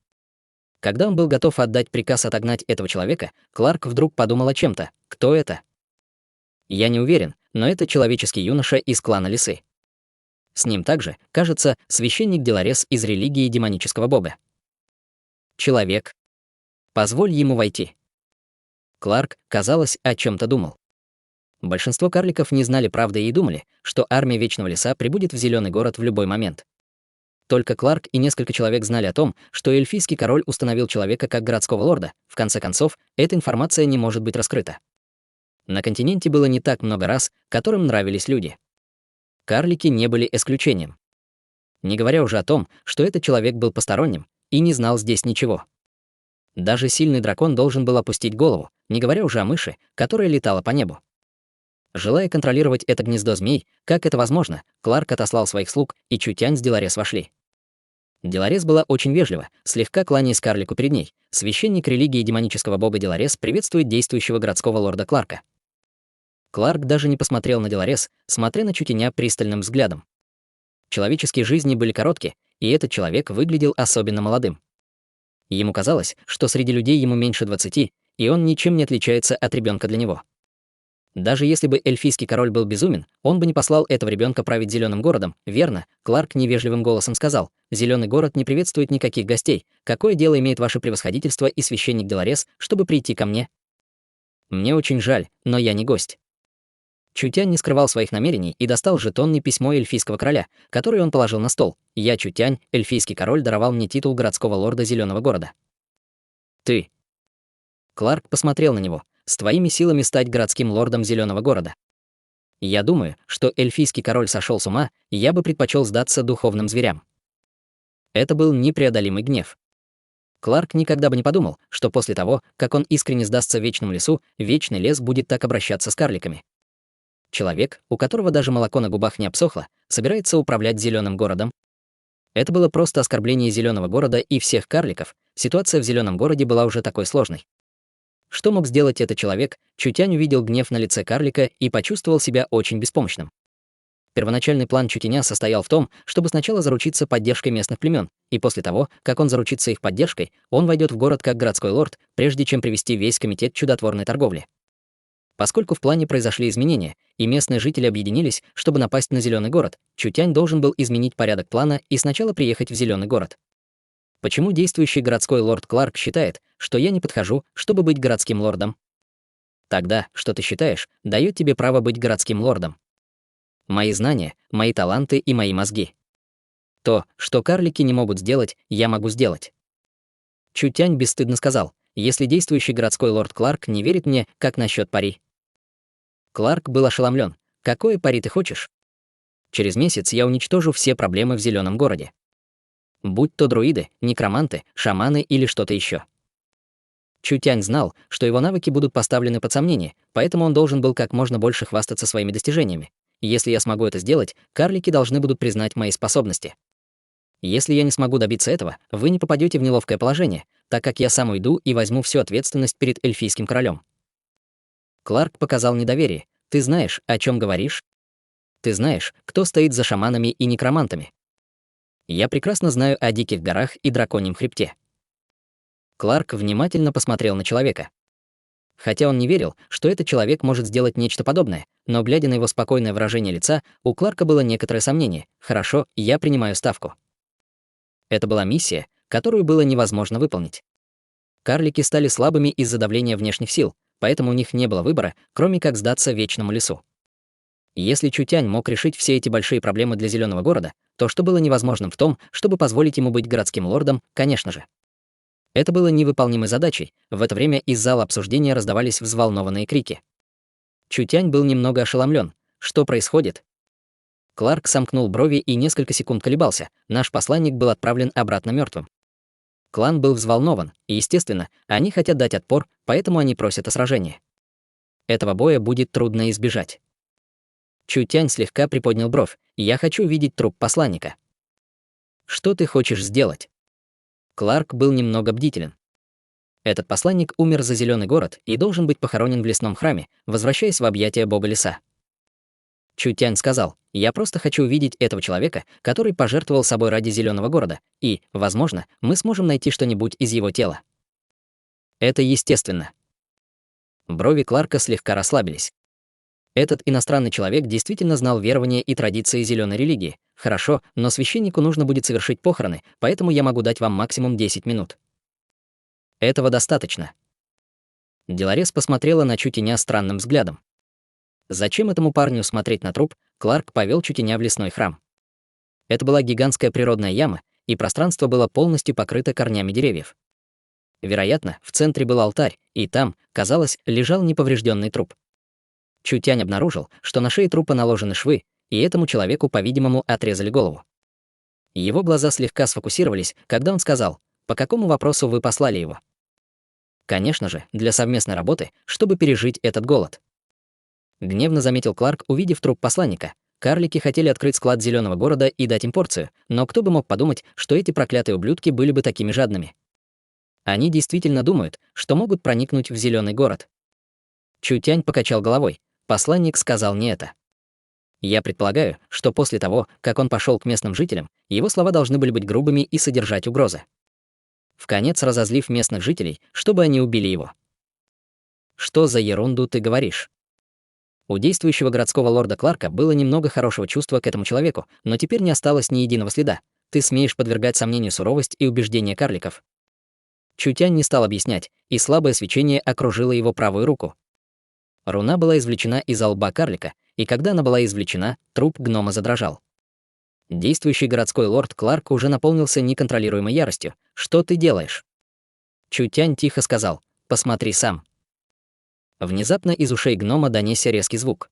Когда он был готов отдать приказ отогнать этого человека, Кларк вдруг подумал о чем-то. Кто это? Я не уверен, но это человеческий юноша из клана Лисы. С ним также, кажется, священник Деларес из религии демонического бога. Человек. Позволь ему войти. Кларк, казалось, о чем-то думал. Большинство карликов не знали правды и думали, что армия Вечного Леса прибудет в Зеленый город в любой момент. Только Кларк и несколько человек знали о том, что эльфийский король установил человека как городского лорда. В конце концов, эта информация не может быть раскрыта. На континенте было не так много рас, которым нравились люди. Карлики не были исключением. Не говоря уже о том, что этот человек был посторонним и не знал здесь ничего. Даже сильный дракон должен был опустить голову, не говоря уже о мыши, которая летала по небу. Желая контролировать это гнездо змей, как это возможно, Кларк отослал своих слуг, и Чутянь с Деларес вошли. Деларес была очень вежлива, слегка кланяясь карлику перед ней. Священник религии демонического бога Деларес приветствует действующего городского лорда Кларка. Кларк даже не посмотрел на Деларес, смотря на Чутяня пристальным взглядом. Человеческие жизни были коротки, и этот человек выглядел особенно молодым. Ему казалось, что среди людей ему меньше 20, и он ничем не отличается от ребенка для него. Даже если бы эльфийский король был безумен, он бы не послал этого ребенка править Зеленым городом, верно? Кларк невежливым голосом сказал: «Зеленый город не приветствует никаких гостей. Какое дело имеет ваше превосходительство и священник Деларес, чтобы прийти ко мне? Мне очень жаль, но я не гость». Чутянь не скрывал своих намерений и достал жетонное письмо эльфийского короля, которое он положил на стол. «Я, Чутянь, эльфийский король, даровал мне титул городского лорда Зеленого города». «Ты». Кларк посмотрел на него. «С твоими силами стать городским лордом Зеленого города. Я думаю, что эльфийский король сошел с ума, и я бы предпочел сдаться духовным зверям». Это был непреодолимый гнев. Кларк никогда бы не подумал, что после того, как он искренне сдастся Вечному лесу, Вечный лес будет так обращаться с карликами. Человек, у которого даже молоко на губах не обсохло, собирается управлять Зеленым городом. Это было просто оскорбление Зеленого города и всех карликов. Ситуация в Зеленом городе была уже такой сложной. Что мог сделать этот человек? Чутянь увидел гнев на лице карлика и почувствовал себя очень беспомощным. Первоначальный план Чутяня состоял в том, чтобы сначала заручиться поддержкой местных племен, и после того, как он заручится их поддержкой, он войдет в город как городской лорд, прежде чем привести весь комитет чудотворной торговли. Поскольку в плане произошли изменения, и местные жители объединились, чтобы напасть на Зеленый город, Чутянь должен был изменить порядок плана и сначала приехать в Зеленый город. Почему действующий городской лорд Кларк считает, что я не подхожу, чтобы быть городским лордом? Тогда, что ты считаешь, дает тебе право быть городским лордом? Мои знания, мои таланты и мои мозги. То, что карлики не могут сделать, я могу сделать. Чутянь бесстыдно сказал: «Если действующий городской лорд Кларк не верит мне, как насчет пари?» Кларк был ошеломлен. «Какое пари ты хочешь? Через месяц я уничтожу все проблемы в Зеленом городе. Будь то друиды, некроманты, шаманы или что-то еще». Чутянь знал, что его навыки будут поставлены под сомнение, поэтому он должен был как можно больше хвастаться своими достижениями. Если я смогу это сделать, карлики должны будут признать мои способности. Если я не смогу добиться этого, вы не попадете в неловкое положение, так как я сам уйду и возьму всю ответственность перед эльфийским королем. Кларк показал недоверие. «Ты знаешь, о чем говоришь? Ты знаешь, кто стоит за шаманами и некромантами? Я прекрасно знаю о диких горах и драконьем хребте». Кларк внимательно посмотрел на человека. Хотя он не верил, что этот человек может сделать нечто подобное, но, глядя на его спокойное выражение лица, у Кларка было некоторое сомнение. «Хорошо, я принимаю ставку». Это была миссия, которую было невозможно выполнить. Карлики стали слабыми из-за давления внешних сил, поэтому у них не было выбора, кроме как сдаться Вечному лесу. Если Чутянь мог решить все эти большие проблемы для Зеленого города, то что было невозможным в том, чтобы позволить ему быть городским лордом, конечно же. Это было невыполнимой задачей. В это время из зала обсуждения раздавались взволнованные крики. Чутянь был немного ошеломлен. Что происходит? Кларк сомкнул брови и несколько секунд колебался. Наш посланник был отправлен обратно мертвым. Клан был взволнован, и, естественно, они хотят дать отпор, поэтому они просят о сражении. Этого боя будет трудно избежать. Чутянь слегка приподнял бровь. «Я хочу видеть труп посланника». «Что ты хочешь сделать?» Кларк был немного бдителен. Этот посланник умер за Зеленый город и должен быть похоронен в лесном храме, возвращаясь в объятия бога леса. Чутянь сказал: «Я просто хочу увидеть этого человека, который пожертвовал собой ради зеленого города, и, возможно, мы сможем найти что-нибудь из его тела». Это естественно. Брови Кларка слегка расслабились. Этот иностранный человек действительно знал верования и традиции зеленой религии. Хорошо, но священнику нужно будет совершить похороны, поэтому я могу дать вам максимум 10 минут. Этого достаточно. Деларес посмотрела на Чутяня странным взглядом. Зачем этому парню смотреть на труп, Кларк повел Чутяня в лесной храм. Это была гигантская природная яма, и пространство было полностью покрыто корнями деревьев. Вероятно, в центре был алтарь, и там, казалось, лежал неповрежденный труп. Чутянь обнаружил, что на шее трупа наложены швы, и этому человеку, по-видимому, отрезали голову. Его глаза слегка сфокусировались, когда он сказал: «По какому вопросу вы послали его?» Конечно же, для совместной работы, чтобы пережить этот голод. Гневно заметил Кларк, увидев труп посланника. Карлики хотели открыть склад зеленого города и дать им порцию, но кто бы мог подумать, что эти проклятые ублюдки были бы такими жадными. Они действительно думают, что могут проникнуть в зеленый город. Чутянь покачал головой. Посланник сказал не это. Я предполагаю, что после того, как он пошел к местным жителям, его слова должны были быть грубыми и содержать угрозы. Вконец разозлив местных жителей, чтобы они убили его. Что за ерунду ты говоришь? У действующего городского лорда Кларка было немного хорошего чувства к этому человеку, но теперь не осталось ни единого следа. Ты смеешь подвергать сомнению суровость и убеждения карликов. Чутянь не стал объяснять, и слабое свечение окружило его правую руку. Руна была извлечена из лба карлика, и когда она была извлечена, труп гнома задрожал. Действующий городской лорд Кларк уже наполнился неконтролируемой яростью. «Что ты делаешь?» Чутянь тихо сказал: «Посмотри сам». Внезапно из ушей гнома донесся резкий звук.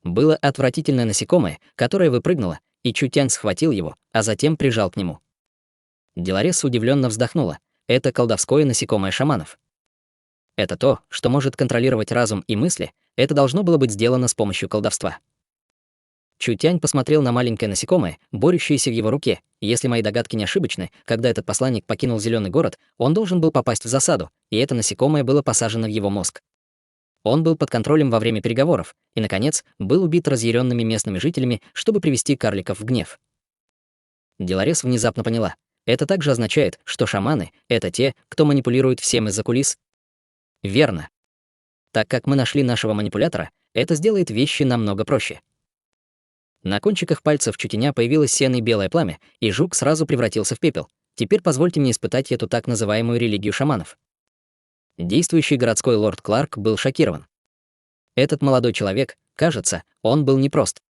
Было отвратительное насекомое, которое выпрыгнуло, и Чутянь схватил его, а затем прижал к нему. Деларес удивленно вздохнула. Это колдовское насекомое шаманов. Это то, что может контролировать разум и мысли, это должно было быть сделано с помощью колдовства. Чутянь посмотрел на маленькое насекомое, борющееся в его руке. Если мои догадки не ошибочны, когда этот посланник покинул зеленый город, он должен был попасть в засаду, и это насекомое было посажено в его мозг. Он был под контролем во время переговоров и, наконец, был убит разъяренными местными жителями, чтобы привести карликов в гнев. Деларес внезапно поняла. Это также означает, что шаманы — это те, кто манипулирует всем из-за кулис? Верно. Так как мы нашли нашего манипулятора, это сделает вещи намного проще. На кончиках пальцев Чутяня появилось сено и белое пламя, и жук сразу превратился в пепел. Теперь позвольте мне испытать эту так называемую религию шаманов. Действующий городской лорд Кларк был шокирован. Этот молодой человек, кажется, он был непрост.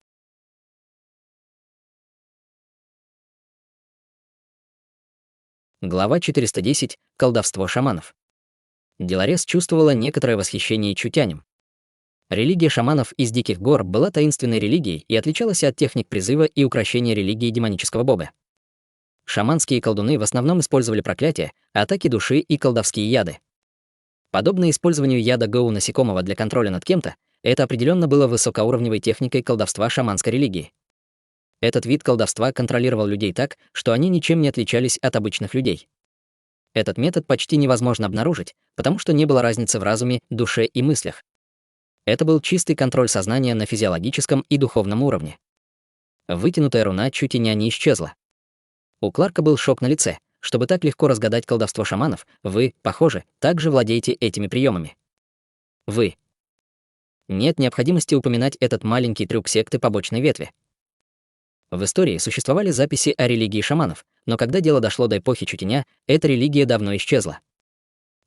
Глава 410. Колдовство шаманов. Деларес чувствовала некоторое восхищение Чутянем. Религия шаманов из Диких гор была таинственной религией и отличалась от техник призыва и укрощения религии демонического бога. Шаманские колдуны в основном использовали проклятия, атаки души и колдовские яды. Подобное использованию яда гоу насекомого для контроля над кем-то, это определенно было высокоуровневой техникой колдовства шаманской религии. Этот вид колдовства контролировал людей так, что они ничем не отличались от обычных людей. Этот метод почти невозможно обнаружить, потому что не было разницы в разуме, душе и мыслях. Это был чистый контроль сознания на физиологическом и духовном уровне. Вытянутая руна Чутяня не исчезла. У Кларка был шок на лице. Чтобы так легко разгадать колдовство шаманов, вы, похоже, также владеете этими приемами. Вы. Нет необходимости упоминать этот маленький трюк секты побочной ветви. В истории существовали записи о религии шаманов, но когда дело дошло до эпохи Чутяня, эта религия давно исчезла.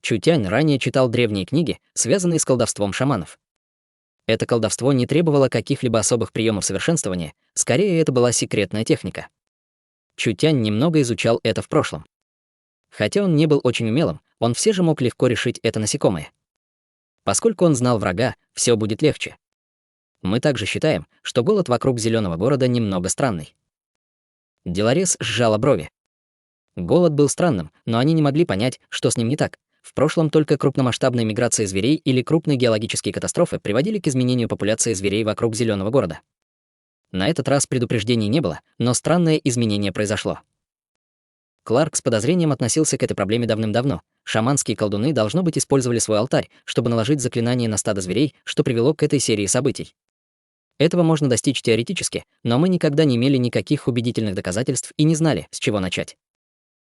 Чутянь ранее читал древние книги, связанные с колдовством шаманов. Это колдовство не требовало каких-либо особых приемов совершенствования, скорее это была секретная техника. Чутянь немного изучал это в прошлом. Хотя он не был очень умелым, он все же мог легко решить это насекомое. Поскольку он знал врага, все будет легче. Мы также считаем, что голод вокруг зеленого города немного странный. Деларес сжала брови. Голод был странным, но они не могли понять, что с ним не так. В прошлом только крупномасштабные миграции зверей или крупные геологические катастрофы приводили к изменению популяции зверей вокруг зеленого города. На этот раз предупреждений не было, но странное изменение произошло. Кларк с подозрением относился к этой проблеме давным-давно. Шаманские колдуны, должно быть, использовали свой алтарь, чтобы наложить заклинание на стадо зверей, что привело к этой серии событий. Этого можно достичь теоретически, но мы никогда не имели никаких убедительных доказательств и не знали, с чего начать.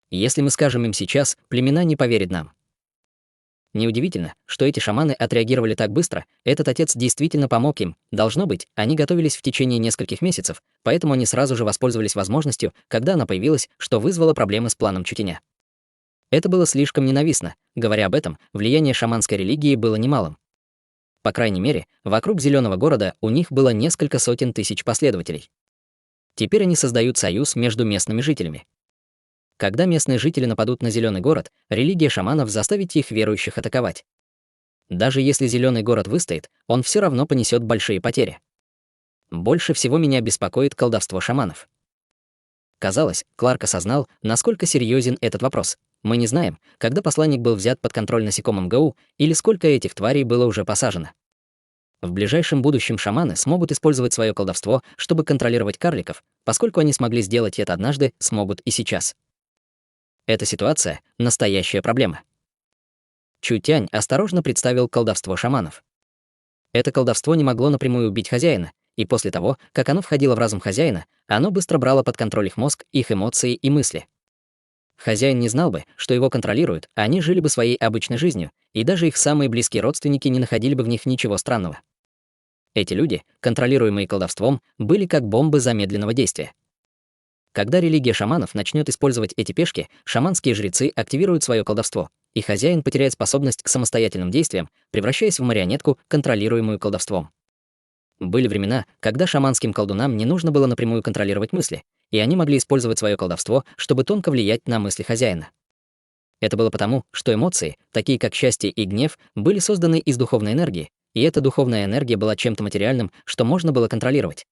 Если мы скажем им сейчас, племена не поверят нам. Неудивительно, что эти шаманы отреагировали так быстро, этот отец действительно помог им. Должно быть, они готовились в течение нескольких месяцев, поэтому они сразу же воспользовались возможностью, когда она появилась, что вызвало проблемы с планом Чутеня. Это было слишком ненавистно. Говоря об этом, влияние шаманской религии было немалым. По крайней мере, вокруг Зеленого города у них было несколько сотен тысяч последователей. Теперь они создают союз между местными жителями. Когда местные жители нападут на Зеленый город, религия шаманов заставит их верующих атаковать. Даже если Зеленый город выстоит, он все равно понесет большие потери. Больше всего меня беспокоит колдовство шаманов. Казалось, Кларк осознал, насколько серьезен этот вопрос. Мы не знаем, когда посланник был взят под контроль насекомым ГУ или сколько этих тварей было уже посажено. В ближайшем будущем шаманы смогут использовать свое колдовство, чтобы контролировать карликов, поскольку они смогли сделать это однажды, смогут и сейчас. Эта ситуация — настоящая проблема. Чутянь осторожно представил колдовство шаманов. Это колдовство не могло напрямую убить хозяина, и после того, как оно входило в разум хозяина, оно быстро брало под контроль их мозг, их эмоции и мысли. Хозяин не знал бы, что его контролируют, а они жили бы своей обычной жизнью, и даже их самые близкие родственники не находили бы в них ничего странного. Эти люди, контролируемые колдовством, были как бомбы замедленного действия. Когда религия шаманов начнет использовать эти пешки, шаманские жрецы активируют свое колдовство, и хозяин потеряет способность к самостоятельным действиям, превращаясь в марионетку, контролируемую колдовством. Были времена, когда шаманским колдунам не нужно было напрямую контролировать мысли, и они могли использовать свое колдовство, чтобы тонко влиять на мысли хозяина. Это было потому, что эмоции, такие как счастье и гнев, были созданы из духовной энергии, и эта духовная энергия была чем-то материальным, что можно было контролировать.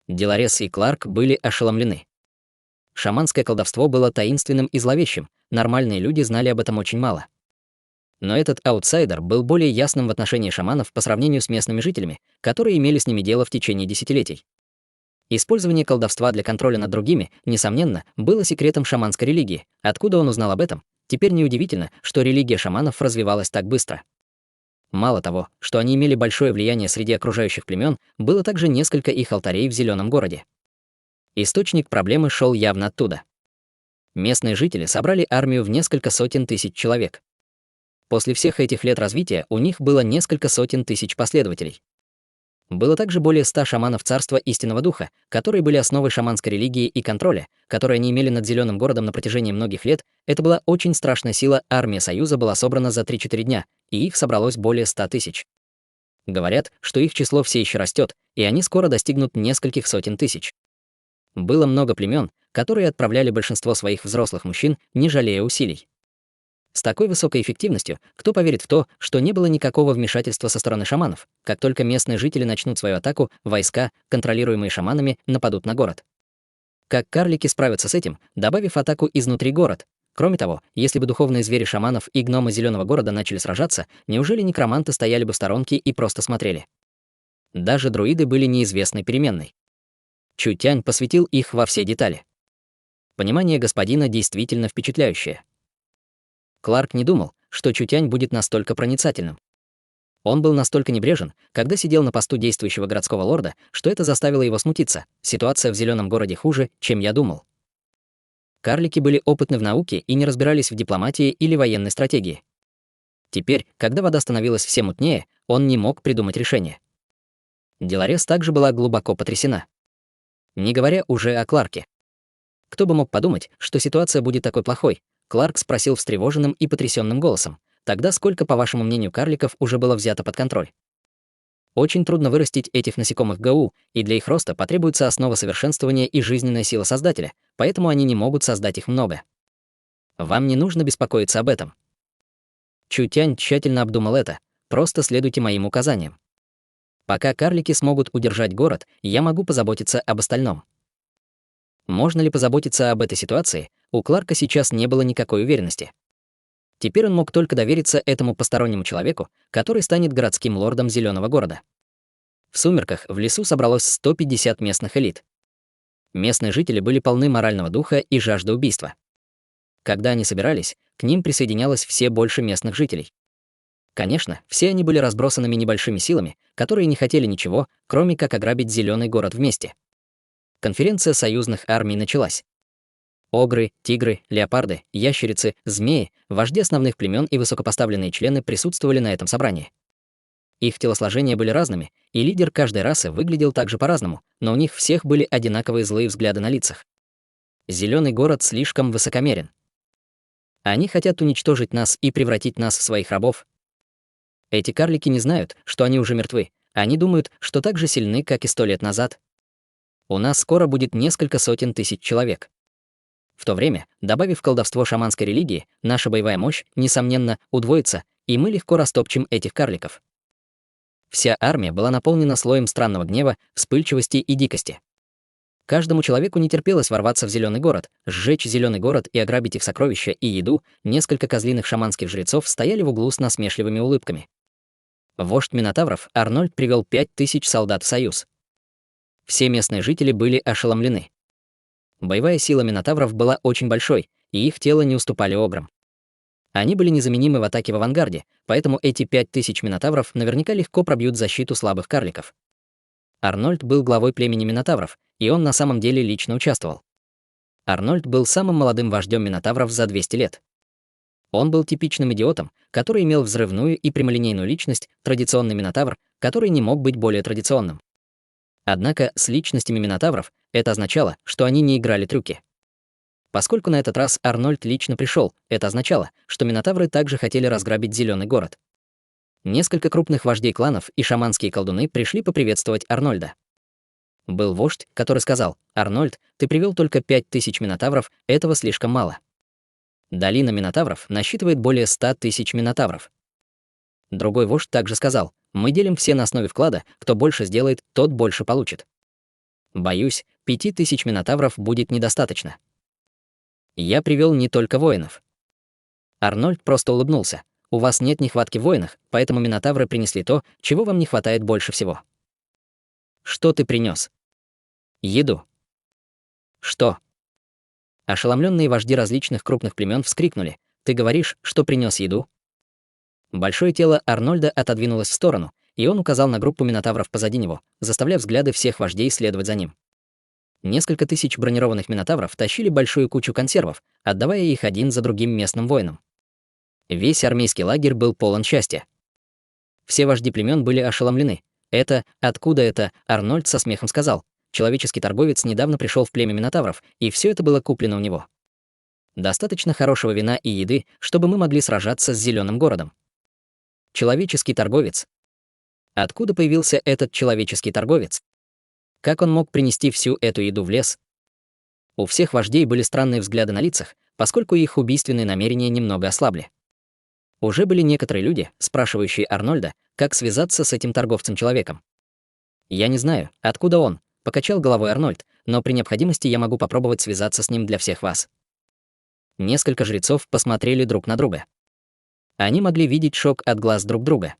Деларес и Кларк были ошеломлены. Шаманское колдовство было таинственным и зловещим, нормальные люди знали об этом очень мало. Но этот аутсайдер был более ясным в отношении шаманов по сравнению с местными жителями, которые имели с ними дело в течение десятилетий. Использование колдовства для контроля над другими, несомненно, было секретом шаманской религии. Откуда он узнал об этом? Теперь неудивительно, что религия шаманов развивалась так быстро. Мало того, что они имели большое влияние среди окружающих племен, было также несколько их алтарей в Зеленом городе. Источник проблемы шел явно оттуда. Местные жители собрали армию в несколько сотен тысяч человек. После всех этих лет развития у них было несколько сотен тысяч последователей. Было также более 100 шаманов Царства Истинного Духа, которые были основой шаманской религии и контроля, которые они имели над Зеленым городом на протяжении многих лет. Это была очень страшная сила, армия Союза была собрана за 3-4 дня, и их собралось более 100 тысяч. Говорят, что их число все еще растет, и они скоро достигнут нескольких сотен тысяч. Было много племен, которые отправляли большинство своих взрослых мужчин, не жалея усилий. С такой высокой эффективностью кто поверит в то, что не было никакого вмешательства со стороны шаманов? Как только местные жители начнут свою атаку, войска, контролируемые шаманами, нападут на город. Как карлики справятся с этим, добавив атаку изнутри город? Кроме того, если бы духовные звери шаманов и гномы Зеленого города начали сражаться, неужели некроманты стояли бы в сторонке и просто смотрели? Даже друиды были неизвестной переменной. Чутянь посвятил их во все детали. Понимание господина действительно впечатляющее. Кларк не думал, что Чутянь будет настолько проницательным. Он был настолько небрежен, когда сидел на посту действующего городского лорда, что это заставило его смутиться. Ситуация в Зеленом городе хуже, чем я думал. Карлики были опытны в науке и не разбирались в дипломатии или военной стратегии. Теперь, когда вода становилась все мутнее, он не мог придумать решение. Деларес также была глубоко потрясена. Не говоря уже о Кларке. Кто бы мог подумать, что ситуация будет такой плохой? Кларк спросил встревоженным и потрясенным голосом. Тогда сколько, по вашему мнению, карликов уже было взято под контроль? Очень трудно вырастить этих насекомых ГУ, и для их роста потребуется основа совершенствования и жизненная сила Создателя, поэтому они не могут создать их много. Вам не нужно беспокоиться об этом. Чутянь тщательно обдумал это. Просто следуйте моим указаниям. Пока карлики смогут удержать город, я могу позаботиться об остальном. Можно ли позаботиться об этой ситуации? У Кларка сейчас не было никакой уверенности. Теперь он мог только довериться этому постороннему человеку, который станет городским лордом Зеленого города. В сумерках в лесу собралось 150 местных элит. Местные жители были полны морального духа и жажды убийства. Когда они собирались, к ним присоединялось все больше местных жителей. Конечно, все они были разбросанными небольшими силами, которые не хотели ничего, кроме как ограбить зеленый город вместе. Конференция союзных армий началась. Огры, тигры, леопарды, ящерицы, змеи, вожди основных племен и высокопоставленные члены присутствовали на этом собрании. Их телосложения были разными, и лидер каждой расы выглядел также по-разному, но у них всех были одинаковые злые взгляды на лицах. Зеленый город слишком высокомерен. Они хотят уничтожить нас и превратить нас в своих рабов. Эти карлики не знают, что они уже мертвы. Они думают, что так же сильны, как и 100 лет назад. У нас скоро будет несколько сотен тысяч человек. В то время, добавив колдовство шаманской религии, наша боевая мощь, несомненно, удвоится, и мы легко растопчем этих карликов. Вся армия была наполнена слоем странного гнева, вспыльчивости и дикости. Каждому человеку не терпелось ворваться в зеленый город, сжечь зеленый город и ограбить их сокровища и еду. Несколько козлиных шаманских жрецов стояли в углу с насмешливыми улыбками. Вождь Минотавров Арнольд привел 5000 солдат в союз. Все местные жители были ошеломлены. Боевая сила Минотавров была очень большой, и их тело не уступали ограм. Они были незаменимы в атаке в авангарде, поэтому эти 5000 Минотавров наверняка легко пробьют защиту слабых карликов. Арнольд был главой племени Минотавров, и он на самом деле лично участвовал. Арнольд был самым молодым вождем Минотавров за 200 лет. Он был типичным идиотом, который имел взрывную и прямолинейную личность, традиционный Минотавр, который не мог быть более традиционным. Однако с личностями Минотавров это означало, что они не играли трюки. Поскольку на этот раз Арнольд лично пришел, это означало, что Минотавры также хотели разграбить зеленый город. Несколько крупных вождей кланов и шаманские колдуны пришли поприветствовать Арнольда. Был вождь, который сказал: «Арнольд, ты привел только 5000 Минотавров, этого слишком мало. Долина Минотавров насчитывает более 100 000 Минотавров». Другой вождь также сказал: «Мы делим все на основе вклада, кто больше сделает, тот больше получит. Боюсь, 5000 Минотавров будет недостаточно. Я привел не только воинов». Арнольд просто улыбнулся. «У вас нет нехватки в воинах, поэтому Минотавры принесли то, чего вам не хватает больше всего». «Что ты принес?» «Еду». «Что?» Ошеломленные вожди различных крупных племен вскрикнули: «Ты говоришь, что принес еду?» Большое тело Арнольда отодвинулось в сторону, и он указал на группу Минотавров позади него, заставляя взгляды всех вождей следовать за ним. Несколько тысяч бронированных Минотавров тащили большую кучу консервов, отдавая их один за другим местным воинам. Весь армейский лагерь был полон счастья. Все вожди племен были ошеломлены. Откуда это?» Арнольд со смехом сказал. «Человеческий торговец недавно пришел в племя Минотавров, и все это было куплено у него. Достаточно хорошего вина и еды, чтобы мы могли сражаться с зеленым городом». Человеческий торговец. Откуда появился этот человеческий торговец? Как он мог принести всю эту еду в лес? У всех вождей были странные взгляды на лицах, поскольку их убийственные намерения немного ослабли. Уже были некоторые люди, спрашивающие Арнольда, как связаться с этим торговцем-человеком. «Я не знаю, откуда он», — покачал головой Арнольд, «но при необходимости я могу попробовать связаться с ним для всех вас». Несколько жрецов посмотрели друг на друга. Они могли видеть шок от глаз друг друга.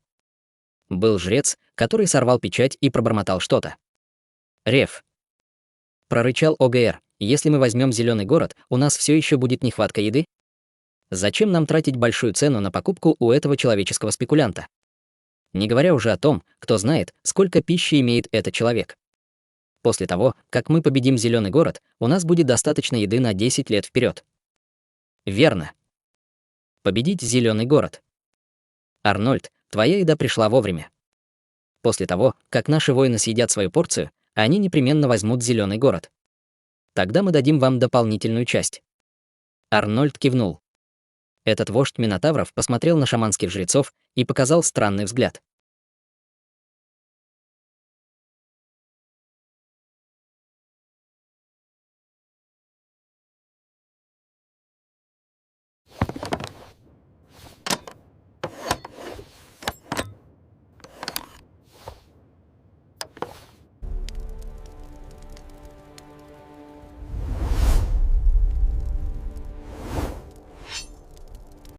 Был жрец, который сорвал печать и пробормотал что-то. «Рев», — прорычал ОГР, «если мы возьмем зеленый город, у нас все еще будет нехватка еды? Зачем нам тратить большую цену на покупку у этого человеческого спекулянта? Не говоря уже о том, кто знает, сколько пищи имеет этот человек. После того, как мы победим зеленый город, у нас будет достаточно еды на 10 лет вперед». Верно. Победить зеленый город. Арнольд, твоя еда пришла вовремя. После того, как наши воины съедят свою порцию, они непременно возьмут зеленый город. Тогда мы дадим вам дополнительную часть. Арнольд кивнул. Этот вождь Минотавров посмотрел на шаманских жрецов и показал странный взгляд.